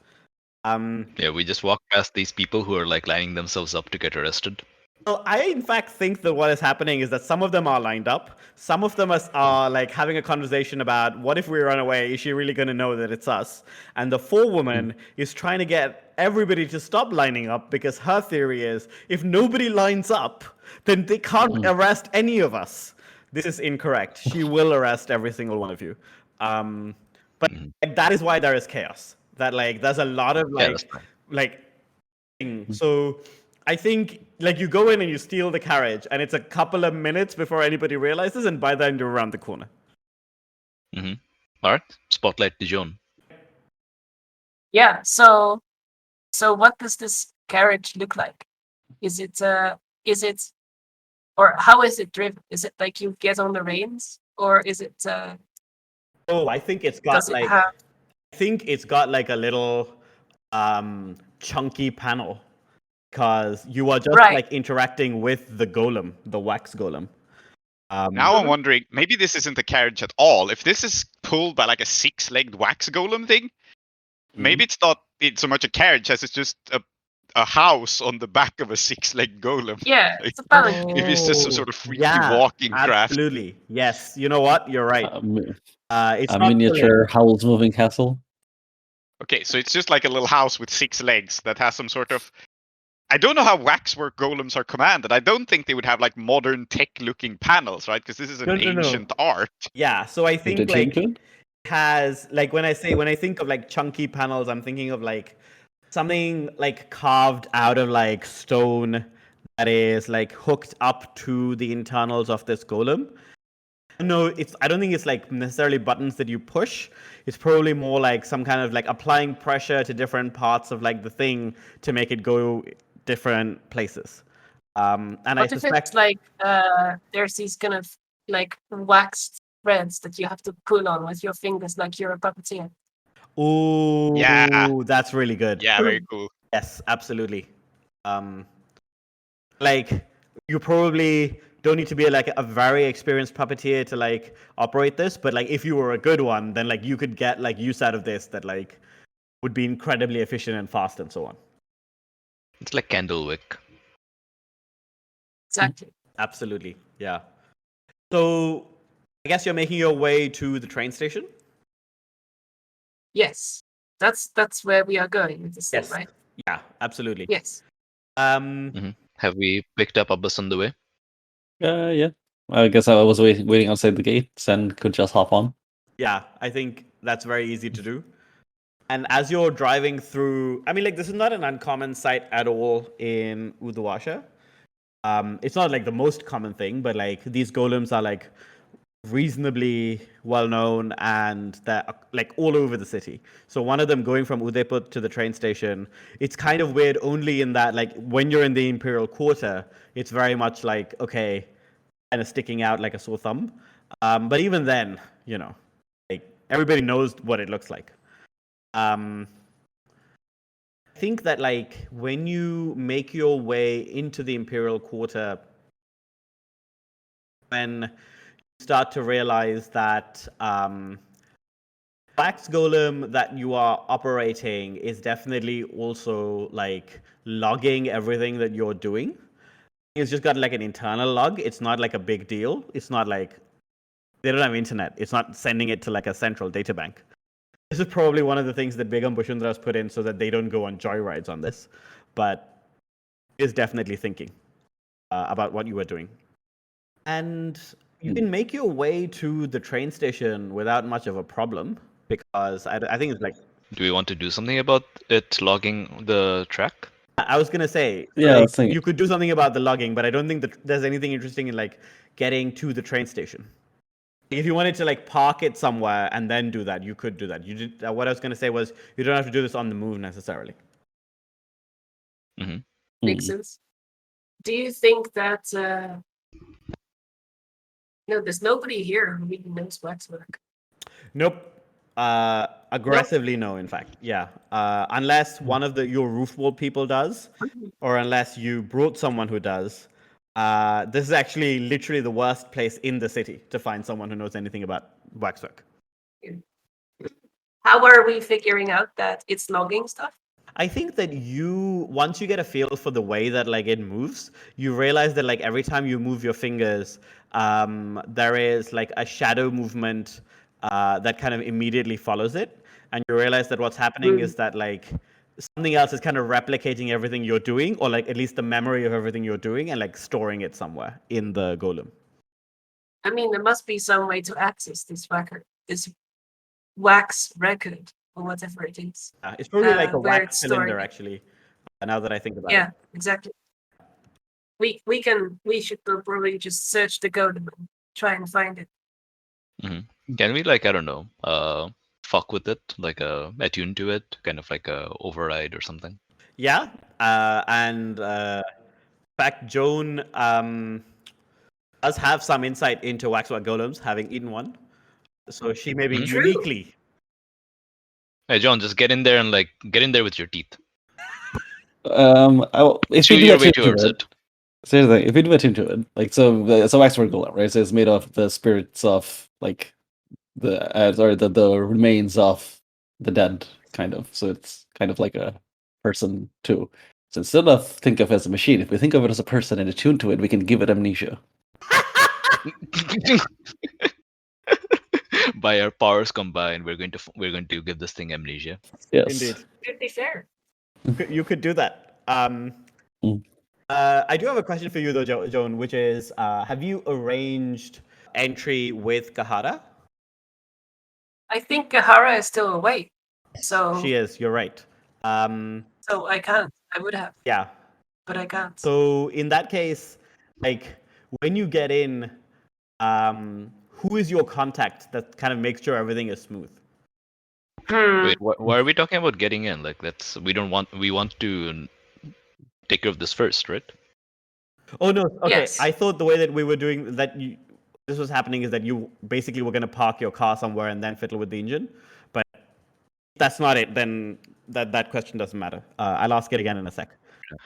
Yeah, we just walk past these people who are like lining themselves up to get arrested. Well, I in fact think that what is happening is that some of them are lined up. Some of them are like having a conversation about what if we run away? Is she really going to know that it's us? And the forewoman is trying to get everybody to stop lining up because her theory is if nobody lines up, then they can't arrest any of us. This is incorrect. She will arrest every single one of you. But like, that is why there is chaos. That like there's a lot of Yeah, that's fine. So I think like you go in and you steal the carriage, and it's a couple of minutes before anybody realizes, and by then you're around the corner. All right, spotlight Dijon. Yeah. So what does this carriage look like? Is it or how is it driven? Is it like you get on the reins, or is it Oh, I think it's got does it like have I think it's got like a little chunky panel because you are just Right. like interacting with the golem, the wax golem. Now I'm Mhm. wondering, maybe this isn't a carriage at all. If this is pulled by like a six-legged wax golem thing, maybe it's not so much a carriage as it's just a house on the back of a six-legged golem. Yeah, Like, it's a palanquin. maybe it's just some sort of freaky yeah, walking craft. absolutely. Yes, you know what? You're right. It's A not miniature Howl's Moving Castle. Okay, so it's just like a little house with six legs that has some sort of. I don't know how waxwork golems are commanded. I don't think they would have like modern tech-looking panels, right? Because this is an No. ancient art. Yeah, so I think Did you like include? has like when I think of like chunky panels, I'm thinking of like something like carved out of like stone that is like hooked up to the internals of this golem. No, I don't think it's like necessarily buttons that you push. It's probably more like some kind of like applying pressure to different parts of like the thing to make it go different places. And I What if suspect it's like there's these kind of like waxed threads that you have to pull on with your fingers like you're a puppeteer? ooh, Yeah. that's really good. Yeah, very cool. Yes, absolutely. Like you probably don't need to be like a very experienced puppeteer to like operate this, but like if you were a good one, then like you could get like use out of this that like would be incredibly efficient and fast and so on. It's like Candlewick. Exactly. Absolutely, yeah. So I guess you're making your way to the train station. Yes. That's where we are going with this thing, Yes. right? Yeah, absolutely. Yes. Have we picked up a bus on the way? Yeah. I guess I was waiting outside the gates and could just hop on. Yeah, I think that's very easy to do. And as you're driving through, I mean, like this is not an uncommon sight at all in Uduasha. It's not like the most common thing, but like these golems are like reasonably well known and they're like all over the city. So one of them going from Udeput to the train station, it's kind of weird only in that like when you're in the imperial quarter, it's very much like okay, kind of sticking out like a sore thumb. But even then, you know, like everybody knows what it looks like. I think that like when you make your way into the imperial quarter, when you start to realize that wax golem that you are operating is definitely also like logging everything that you're doing. It's just got like an internal log. It's not like a big deal. It's not like they don't have internet. It's not sending it to like a central data bank. This is probably one of the things that Begum Bashundra's put in so that they don't go on joyrides on this, but is definitely thinking about what you are doing. And you can make your way to the train station without much of a problem because I think it's like. Do we want to do something about it logging the track? I was gonna say, Yeah, I like, was thinking. you could do something about the logging, but I don't think that there's anything interesting in like getting to the train station. If you wanted to like park it somewhere and then do that, you could do that. You did. What I was gonna say was you don't have to do this on the move necessarily. Makes sense. Do you think that no, there's nobody here who really knows waxwork? Nope. Aggressively, no. In fact, yeah. Unless one of your roof wall people does, or unless you brought someone who does. This is actually literally the worst place in the city to find someone who knows anything about waxwork. How are we figuring out that it's logging stuff? I think that once you get a feel for the way that like it moves, you realize that like every time you move your fingers, there is like a shadow movement that kind of immediately follows it, and you realize that what's happening is that like something else is kind of replicating everything you're doing, or like at least the memory of everything you're doing, and like storing it somewhere in the golem. I mean, there must be some way to access this record, this wax record, or whatever it is. It's probably like a where wax it's cylinder, stored. actually. Now that I think about it. Yeah, exactly. We should probably just search the golem and try and find it. Can we like I don't know, fuck with it, like attune to it, kind of like a override or something? Yeah, and in fact, Joan does have some insight into waxwork golems, having eaten one, so she may be Mhm. True. uniquely. Hey, John, just get in there and like get in there with your teeth. If Chew we do your way attune to towards it, it. so here's the thing, if we do attune to it, like so Waxwork Golem, right? So it's made of the spirits of like the remains of the dead, kind of. So it's kind of like a person too. So instead of think of it as a machine, if we think of it as a person and attune to it, we can give it amnesia. By our powers combined, we're going to give this thing amnesia. Yes. Indeed, Pretty fair. you could do that. Mm. I do have a question for you though, Joan, which is, have you arranged entry with Kahara? I think Kahara is still away. So She is. You're right. so I can't. I would have, Yeah. but I can't. So in that case, like when you get in, who is your contact that kind of makes sure everything is smooth? Wait, why are we talking about getting in? Like we want to take care of this first, right? Oh no. Okay. Yes. I thought the way that we were doing that, this was happening is that you basically were going to park your car somewhere and then fiddle with the engine. But if that's not it, then that question doesn't matter. I'll ask it again in a sec.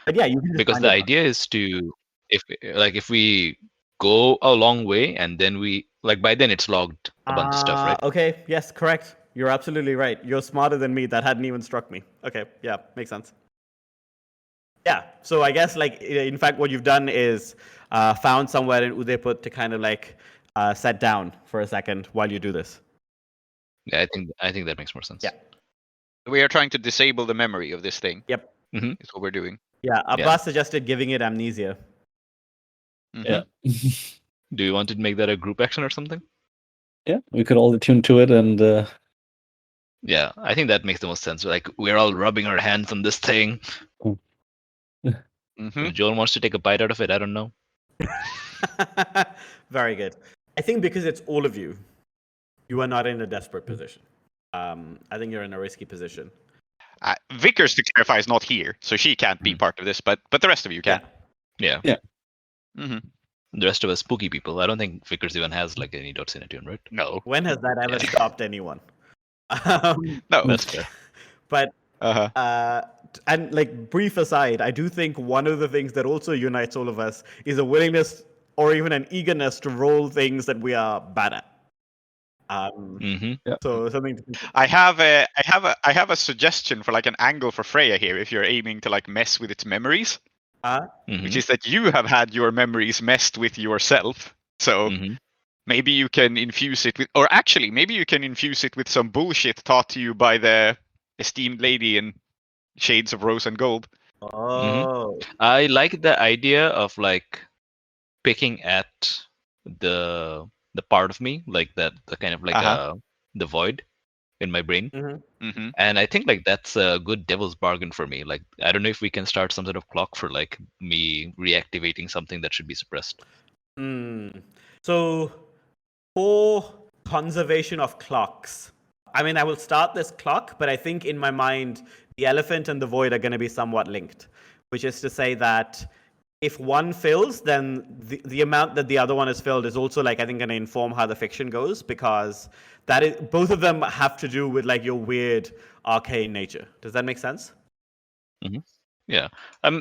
But yeah, you can just Because find the your car. idea is to if we go a long way and then we like by then it's logged a bunch of stuff, right? Okay. Yes. Correct. You're absolutely right. You're smarter than me. That hadn't even struck me. Okay. Yeah. Makes sense. Yeah. So I guess like in fact what you've done is found somewhere in Udeput to kind of like set down for a second while you do this. Yeah, I think that makes more sense. Yeah. We are trying to disable the memory of this thing. Yep. Mm-hmm. Is what we're doing. Yeah. Abbas suggested giving it amnesia. Mhm. Yeah. Do you want to make that a group action or something? Yeah, we could all attune to it and Yeah, I think that makes the most sense. Like we're all rubbing our hands on this thing. Mhm. If Joel wants to take a bite out of it, I don't know. Very good. I think because it's all of you, you are not in a desperate position. I think you're in a risky position. Vickers, to clarify, is not here, so she can't be part of this. But the rest of you can. Yeah. Mm-hmm. The rest of us spooky people. I don't think Vickers even has like any dots in Attune, right? No. When has that ever Yeah. stopped anyone? No. That's fair. But Uh-huh. and like brief aside, I do think one of the things that also unites all of us is a willingness or even an eagerness to roll things that we are bad at. Mm-hmm. So something to I have a suggestion for like an angle for Freya here if you're aiming to like mess with its memories, Mm-hmm. which is that you have had your memories messed with yourself. So Mm-hmm. maybe you can infuse it with, or actually maybe you can infuse it with some bullshit taught to you by the esteemed lady in Shades of Rose and Gold. Oh. I like the idea of like picking at the part of me, like that, the kind of like the void in my brain. Mm-hmm. And I think like that's a good devil's bargain for me. Like I don't know if we can start some sort of clock for like me reactivating something that should be suppressed. So for conservation of clocks, I mean, I will start this clock, but I think in my mind, the elephant and the void are going to be somewhat linked, which is to say that if one fills, then the amount that the other one is filled is also like I think going to inform how the fiction goes, because that is both of them have to do with like your weird arcane nature. Does that make sense? Mm-hmm. Yeah.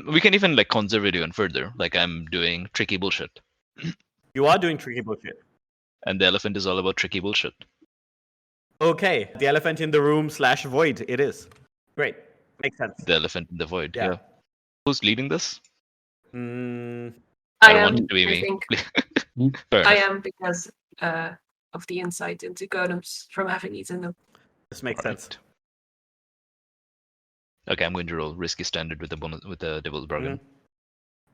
We can even like conserve it even further. Like I'm doing tricky bullshit. You are doing tricky bullshit. And the elephant is all about tricky bullshit. Okay, the elephant in the room / void. It is great. Makes sense. The elephant in the void. Yeah. Yeah. Who's leading this? Mm, I don't want am. it to be I me. think Fair I enough. am because of the insight into golems from having eaten them. this makes sense. Alright. Okay, I'm going to roll risky standard with the bonus with the devil's bargain.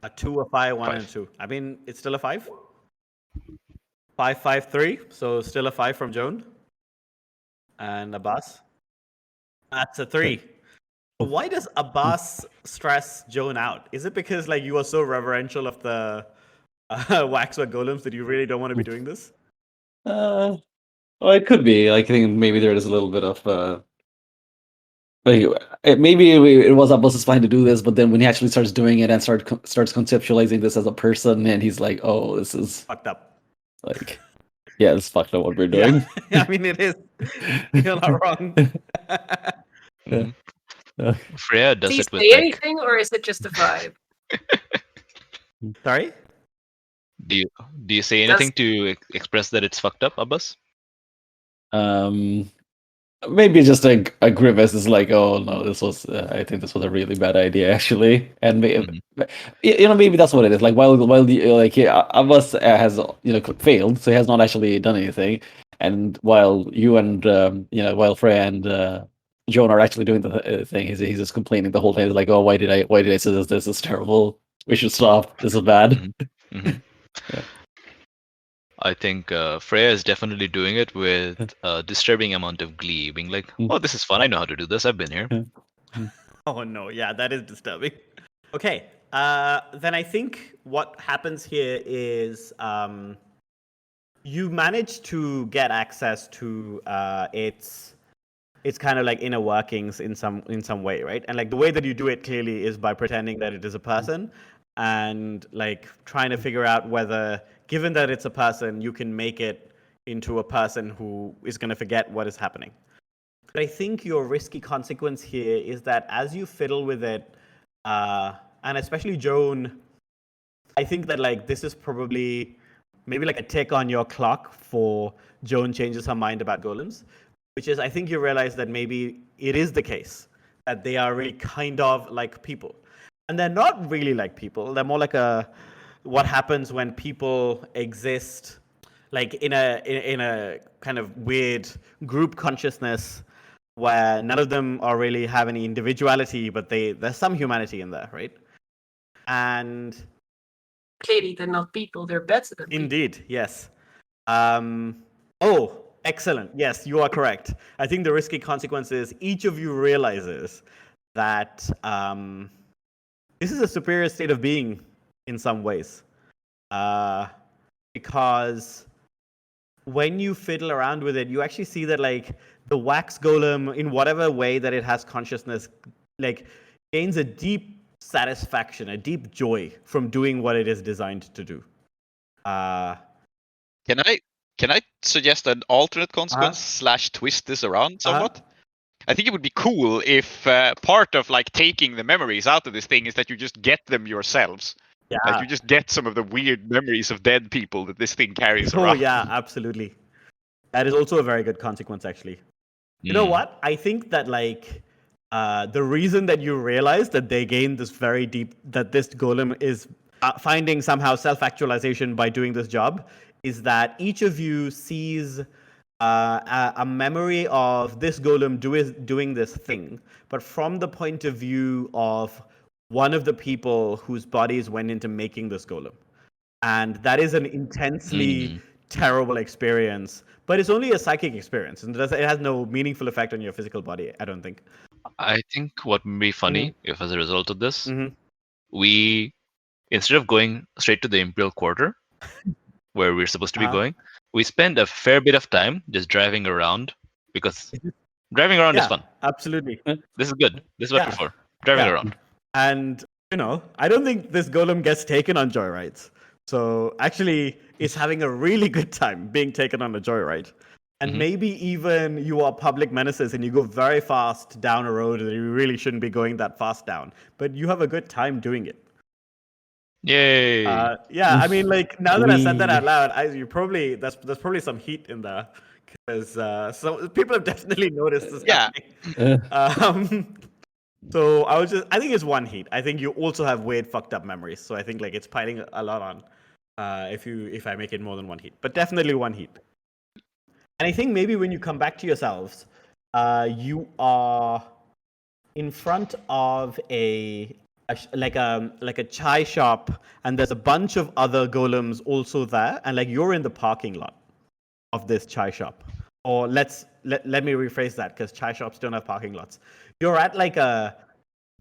A 2, a 5, 1, and a 2. I mean, it's still a 5. 5, 5, 3. So still a 5 from Joan. And Abbas. That's a 3. Why does Abbas stress Joan out? Is it because like you are so reverential of the waxwork golems that you really don't want to be doing this? well, it could be. Like, I think maybe there is a little bit of like maybe it was Abbas's plan to do this, but then when he actually starts doing it and starts conceptualizing this as a person, and he's like, "Oh, this is Fucked up. like, yeah, it's fucked up what we're Yeah, doing." I mean it is. You're not wrong. Mhm. Uh, Freya Does does he it with say like. anything, or is it just a vibe? Sorry. Do you say anything to express that it's fucked up, Abbas? Maybe just a grimace is like, "Oh no, this was I think this was a really bad idea actually," and Mhm. maybe that's what it is. Like while Abbas has failed, so he has not actually done anything, and while you and while Freya and Joan are actually doing the thing, he's just complaining the whole time. He's like, "Oh, why did I say this? This is terrible. We should stop. This is bad." Mhm. Mhm. Yeah. I think Freya is definitely doing it with a disturbing amount of glee, being like, "Oh, this is fun. I know how to do this. I've been here." Oh no, yeah, that is disturbing. Okay, then I think what happens here is you manage to get access to its kind of like inner workings in some way, right? And like the way that you do it clearly is by pretending that it is a person and like trying to figure out whether, given that it's a person, you can make it into a person who is going to forget what is happening. But I think your risky consequence here is that as you fiddle with it, and especially Joan, I think that like this is probably maybe like a tick on your clock for Joan changes her mind about golems, which is I think you realize that maybe it is the case that they are really kind of like people, and they're not really like people. They're more like what happens when people exist like in a kind of weird group consciousness where none of them are really have any individuality, but there's some humanity in there, right? And Clearly, they're not people. They're better than people. indeed, yes. Oh, excellent. Yes, you are correct. I think the risky consequence is each of you realizes that this is a superior state of being in some ways, because when you fiddle around with it, you actually see that like the wax golem, in whatever way that it has consciousness, like gains a deep satisfaction, a deep joy from doing what it is designed to do. Can I suggest an alternate consequence / twist this around somewhat? I think it would be cool if part of like taking the memories out of this thing is that you just get them yourselves. Yeah. Like you just get some of the weird memories of dead people that this thing carries Oh around. yeah, absolutely. That is also a very good consequence, actually. You know what? I think that like the reason that you realize that they gain this very deep, that this golem is finding somehow self-actualization by doing this job, is that each of you sees a memory of this golem doing this thing, but from the point of view of one of the people whose bodies went into making this golem. And that is an intensely terrible experience, but it's only a psychic experience, and it has no meaningful effect on your physical body, I don't think. I think what would be funny if, as a result of this, we, instead of going straight to the Imperial Quarter, where we're supposed to be going, we spend a fair bit of time just driving around, because driving around is fun. Absolutely. This is good. This is what we're for. Driving around. And, I don't think this golem gets taken on joyrides. So actually, it's having a really good time being taken on a joyride. And maybe even you are public menaces and you go very fast down a road that you really shouldn't be going that fast down. But you have a good time doing it. Yay! Yeah, I mean, like now that I said that out loud, there's probably some heat in there because so people have definitely noticed this happening. So I think it's one heat. I think you also have weird fucked up memories. So I think like it's piling a lot on if I make it more than one heat, but definitely one heat. And I think maybe when you come back to yourselves, you are in front of a chai shop, and there's a bunch of other golems also there, and like you're in the parking lot of this chai shop. Or let me rephrase that, because chai shops don't have parking lots. You're at like a...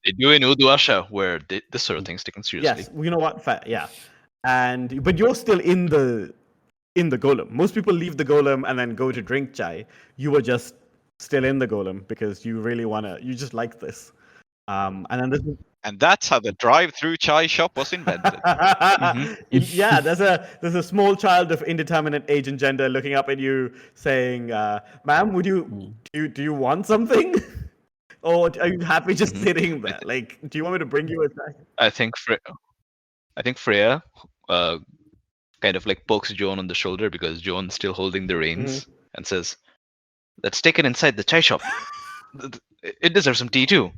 They do in Uduput, where this sort of thing's taken seriously. Yes, you know what? Fair, yeah. But you're still in the golem. Most people leave the golem and then go to drink chai. You were just still in the golem because you really you just like this. And then this is And that's how the drive-through chai shop was invented. yeah, there's a small child of indeterminate age and gender looking up at you saying, "Ma'am, do you want something, or are you happy just sitting there? Like, do you want me to bring you a chai?" I think Freya kind of like pokes Joan on the shoulder because Joan's still holding the reins and says, "Let's take it inside the chai shop. It deserves some tea too."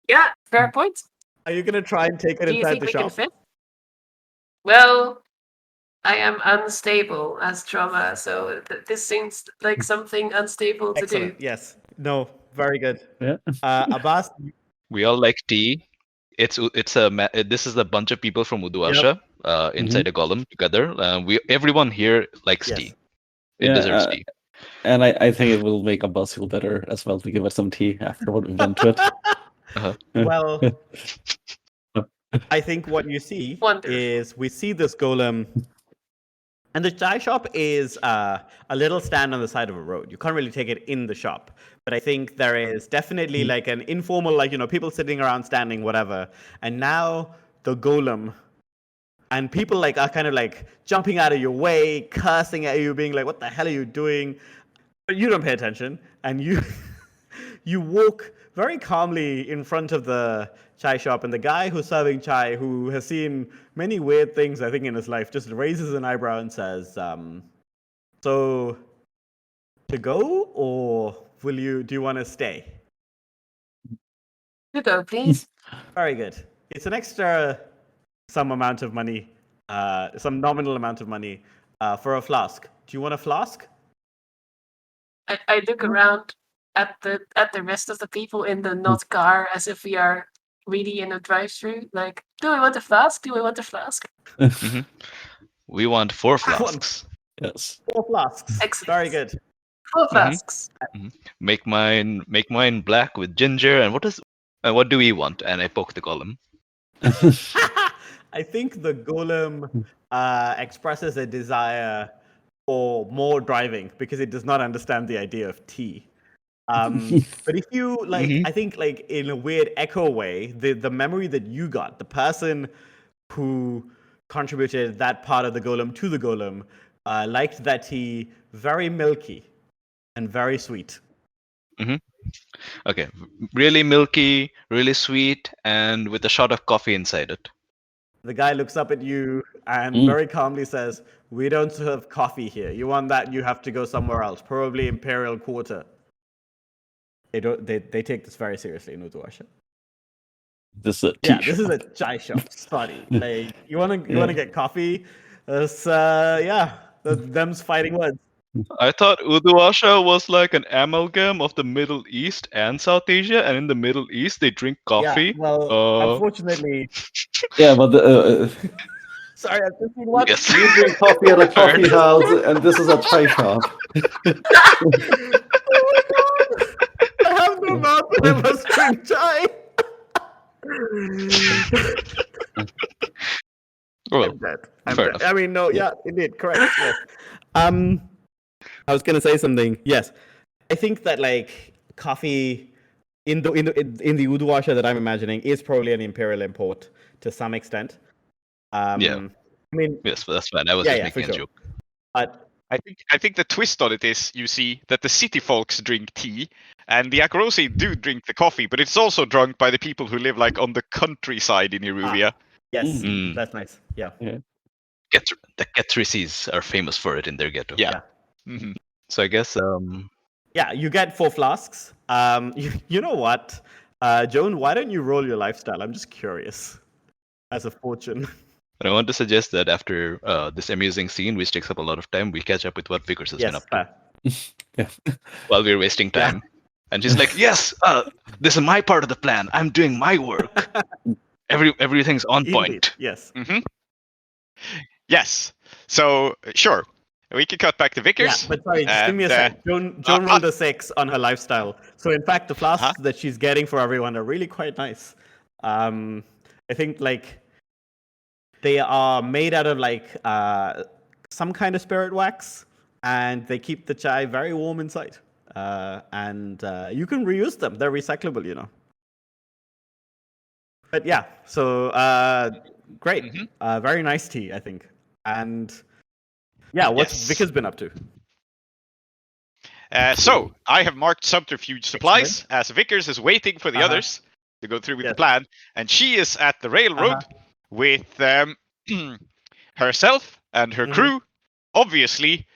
Yeah, fair point. Are you gonna try and take it Do you inside think the we can shop? fit? Well, I am unstable as trauma, so this seems like something unstable to Excellent. do. Yes. No. Very good. Yeah. Abbas. We all like tea. This is a bunch of people from Uduasha inside a golem together. Everyone here likes Yes. tea. It deserves tea. And I think it will make Abbas feel better as well to give us some tea after what we've done to it. Well, I think what you see Wonderful. is we see this golem, and the chai shop is a little stand on the side of a road. You can't really take it in the shop, but I think there is definitely like an informal, like, people sitting around, standing, whatever. And now the golem, and people like are kind of like jumping out of your way, cursing at you, being like, "What the hell are you doing?" But you don't pay attention, and you you walk very calmly in front of the chai shop, and the guy who's serving chai, who has seen many weird things, I think, in his life, just raises an eyebrow and says, "So, to go, or do you want to stay?" To go, please. Very good. It's an extra some amount of money, some nominal amount of money for a flask. Do you want a flask? I look around at the rest of the people in the not car as if we are really in a drive-through. Like, do we want a flask? Do we want a flask? We want 4 flasks. Yes. 4 flasks. Excellent. Very good. 4 flasks. Make mine black with ginger. And what do we want? And I poke the golem. I think the golem expresses a desire for more driving because it does not understand the idea of tea. But if you I think like in a weird echo way, the memory that you got, the person who contributed that part of the golem to the golem, liked that tea very milky and very sweet. Okay, really milky, really sweet, and with a shot of coffee inside it. The guy looks up at you and very calmly says, "We don't serve coffee here. You want that, you have to go somewhere else, probably Imperial Quarter." They take this very seriously in Uduasha. This is a tea This is a chai shop. Sorry. Like, you wanna get coffee? Them's fighting words. I thought Uduasha was like an amalgam of the Middle East and South Asia, and in the Middle East they drink coffee. Yeah, well, unfortunately, Yeah, but sorry, I've just seen what. Yes. you drink coffee at a coffee house, and this is a chai shop. Oh my god! I have no mouth, but I must drink chai. Well, I'm dead. fair enough. I mean, no, yeah, indeed, correct. Yes. I was gonna say something. Yes, I think that like coffee in the Uduasha that I'm imagining is probably an imperial import to some extent. Yeah. I mean, yes, but that's fine. I was just making a joke. But I think the twist on it is, you see, that the city folks drink tea, and the Akrosi do drink the coffee, but it's also drunk by the people who live like on the countryside in Iruvia. yes, that's nice. Yeah. The Ketrisis are famous for it in their ghetto. Yeah. Mm-hmm. So I guess Yeah, you get 4 flasks. You know what, Joan? Why don't you roll your lifestyle? I'm just curious. As a fortune. I want to suggest that after this amusing scene, which takes up a lot of time, we catch up with what Vickers has been up to while we're wasting time. And she's like, "Yes, this is my part of the plan. I'm doing my work. Everything's on point." Indeed, yes. Mm-hmm. Yes. So sure, we can cut back to Vickers. Yeah, but sorry, just give me a sec. Joan rolled a 6 on her lifestyle. So in fact, the flasks that she's getting for everyone are really quite nice. I think like they are made out of like some kind of spirit wax, and they keep the chai very warm inside. and you can reuse them. They're recyclable, you know. But yeah, so great, very nice tea, I think. And yeah, what's Yes. Vic has been up to? So I have marked subterfuge supplies as Vickers is waiting for the others to go through with the plan, and she is at the railroad with herself and her crew, obviously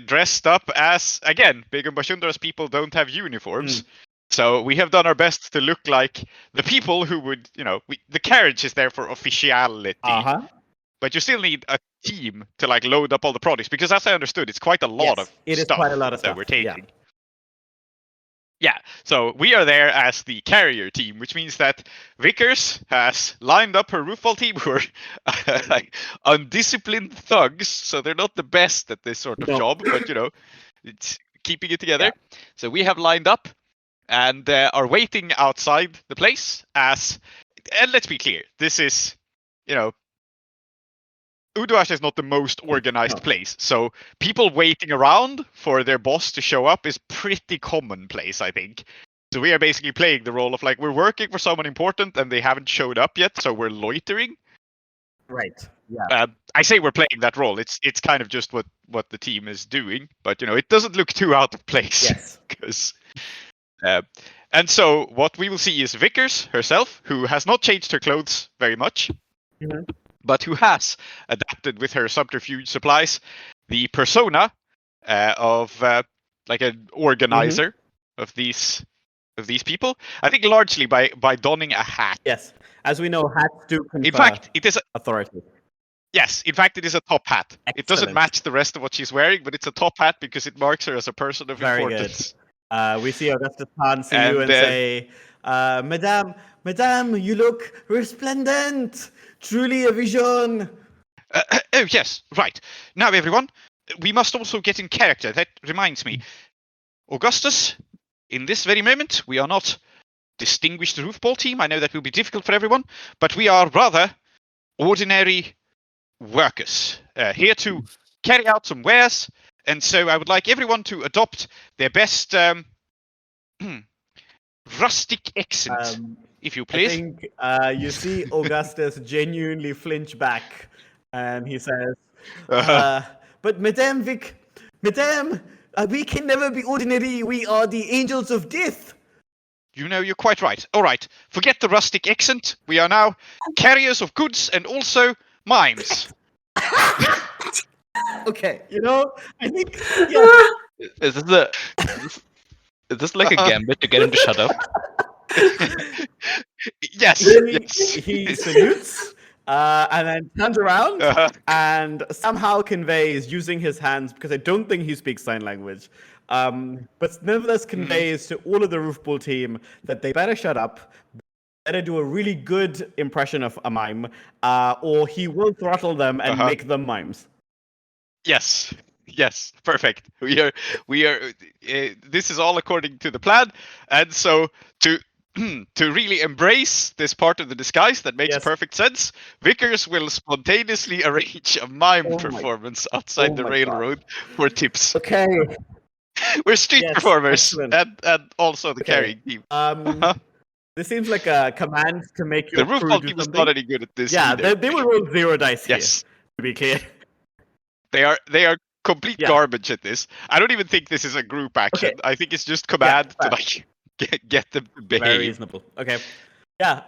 dressed up as, again, Begum Bashundara's people don't have uniforms. So we have done our best to look like the people who would, the carriage is there for officiality. But you still need a team to like load up all the products, because as I understood, it's quite a lot of it is stuff quite a lot of that stuff, we're taking. Yeah, so we are there as the carrier team, which means that Vickers has lined up her roofball team, who are like undisciplined thugs, so they're not the best at this sort of job, but it's keeping it together. So we have lined up and are waiting outside the place as, and let's be clear, this is, Uduasha is not the most organized place, so people waiting around for their boss to show up is pretty commonplace, I think. So we are basically playing the role of like, we're working for someone important and they haven't showed up yet, so we're loitering. Right. Yeah. I say we're playing that role. It's kind of just what the team is doing, but it doesn't look too out of place. Yes. Because, and so what we will see is Vickers herself, who has not changed her clothes very much. But who has adapted with her subterfuge supplies the persona of like an organizer of these people. I think largely by donning a hat. Yes, as we know, hats do confer In fact, it is authority. Yes, in fact, it is a top hat. Excellent. It doesn't match the rest of what she's wearing, but it's a top hat because it marks her as a person of importance. Good. We see Augustus Khan see you and say, Madame, you look resplendent. Truly a vision. Oh, yes, right. Now, everyone, we must also get in character. That reminds me. Augustus, in this very moment, we are not distinguished roofball team. I know that will be difficult for everyone, but we are rather ordinary workers here to carry out some wares. And so I would like everyone to adopt their best rustic accent. If you please. I think you see Augustus genuinely flinch back, and he says, but Madame Vic, Madame, we can never be ordinary. We are the angels of death. You're quite right. All right, forget the rustic accent. We are now carriers of goods and also mimes. Okay, I think, Is this like a gambit to get him to shut up? Yes. He salutes and then turns around and somehow conveys, using his hands, because I don't think he speaks sign language, but nevertheless conveys to all of the roofball team that they better shut up, better do a really good impression of a mime, or he will throttle them and make them mimes. Yes, perfect. We are. This is all according to the plan, and so to really embrace this part of the disguise that makes perfect sense, Vickers will spontaneously arrange a mime performance outside the railroad for tips. Okay. We're street performers and also the carrying team. This seems like a command to make your the crew roofball do team is something. not any good at this. Yeah, either. they will roll 0 dice here, Yes, to be clear. they are complete garbage at this. I don't even think this is a group action. Okay. I think it's just command to like get them to behave. Very reasonable. Okay. Yeah.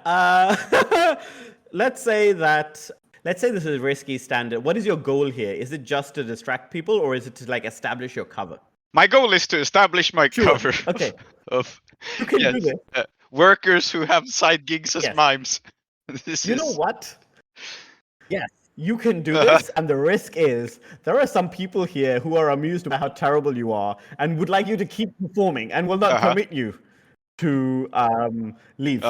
Let's say this is risky standard. What is your goal here? Is it just to distract people, or is it to like establish your cover? My goal is to establish my cover. Okay. Of you can do this. Workers who have side gigs as mimes. You know what? Yes. You can do this, and the risk is there are some people here who are amused by how terrible you are and would like you to keep performing and will not permit you to leave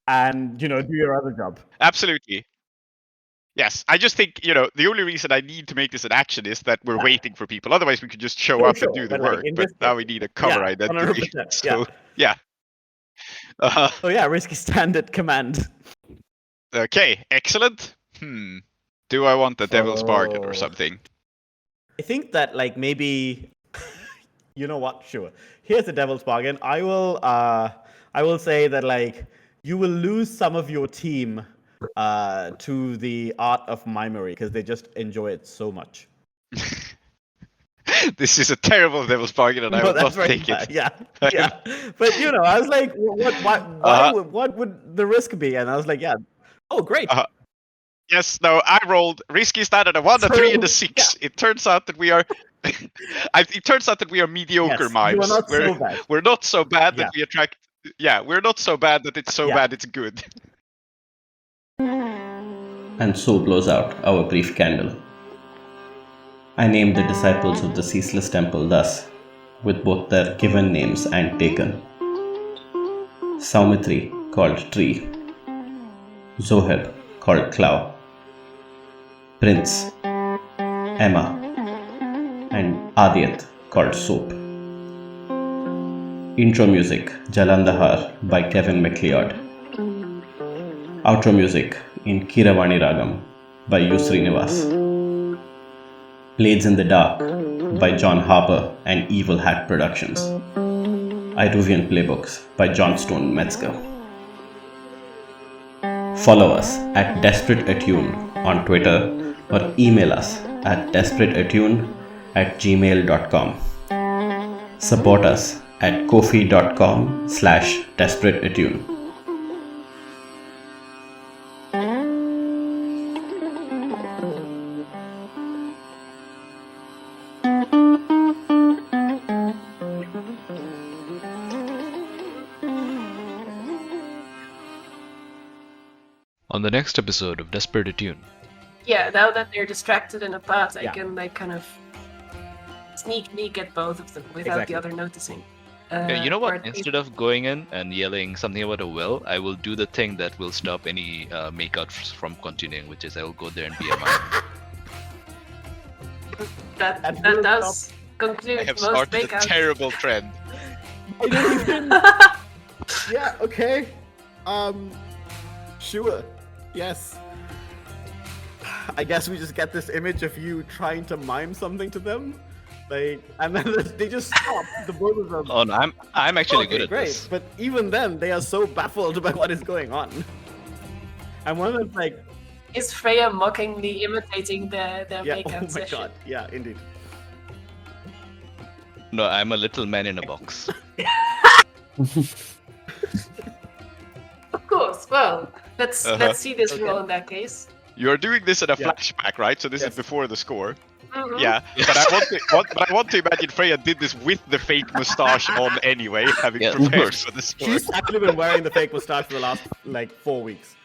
and do your other job. Absolutely. Yes, I just think the only reason I need to make this an action is that we're waiting for people. Otherwise, we could just show up and do the work. But now we need a cover identity. 100%, so yeah. So yeah, risky standard command. Okay, excellent. Do I want the devil's bargain or something? I think that maybe You know what? Sure. Here's the devil's bargain. I will say that like you will lose some of your team to the art of mimery because they just enjoy it so much. This is a terrible devil's bargain, and I will not very take bad. it. Yeah, yeah. But I was like, what would the risk be? And I was like, yeah. Oh, great. Yes, no, I rolled risky stat at a 1, a 3, and a 6. Yeah. It turns out that we are. It turns out that we are mediocre Yes, mimes. you are not so bad. We're not so bad that Yeah. we attract. Yeah, we're not so bad that it's so Yeah. bad it's good. And so blows out our brief candle. I named the disciples of the ceaseless temple thus, with both their given names and taken. Soumithri, called Tree. Zoheb, called Klow. Prince, Emma, and Aadiyat, called Soap. Intro music, Jalandhar by Kevin MacLeod. Outro music in Keeravani Ragam by Srinivas. Blades in the Dark by John Harper and Evil Hat Productions. Iruvian playbooks by Johnstone Metzger. Follow us at Desperate Attune on Twitter or email us at desperateattune@gmail.com. Support us at kofi.com/desperateattune. On the next episode of Desperate Attune. Yeah, now that they're distracted in a path, I Yeah. can like kind of sneak at both of them without Exactly. the other noticing. Yeah, you know or what? at least- Instead of going in and yelling something about a will, I will do the thing that will stop any makeouts from continuing, which is I will go there and be a mime. that That that will does conclude I have most started a makeouts. terrible trend. Yeah, okay. Sure. Yes. I guess we just get this image of you trying to mime something to them. Like, and then they just stop, the both of them. Oh no, I'm actually Okay, good at great. this. But even then, they are so baffled by what is going on. And one of them's like, Is Freya mockingly imitating their yeah, makeout oh my session? god, yeah, indeed. No, I'm a little man in a box. Of course. Well, let's Uh-huh. see this Okay. roll in that case. You're doing this in a Yeah. flashback, right? So this Yes. is before the score. Mhm. Yeah, but I want to imagine Freya did this with the fake mustache on anyway, having Yeah, of prepared course. for the score. She's actually been wearing the fake mustache for the last, like, 4 weeks.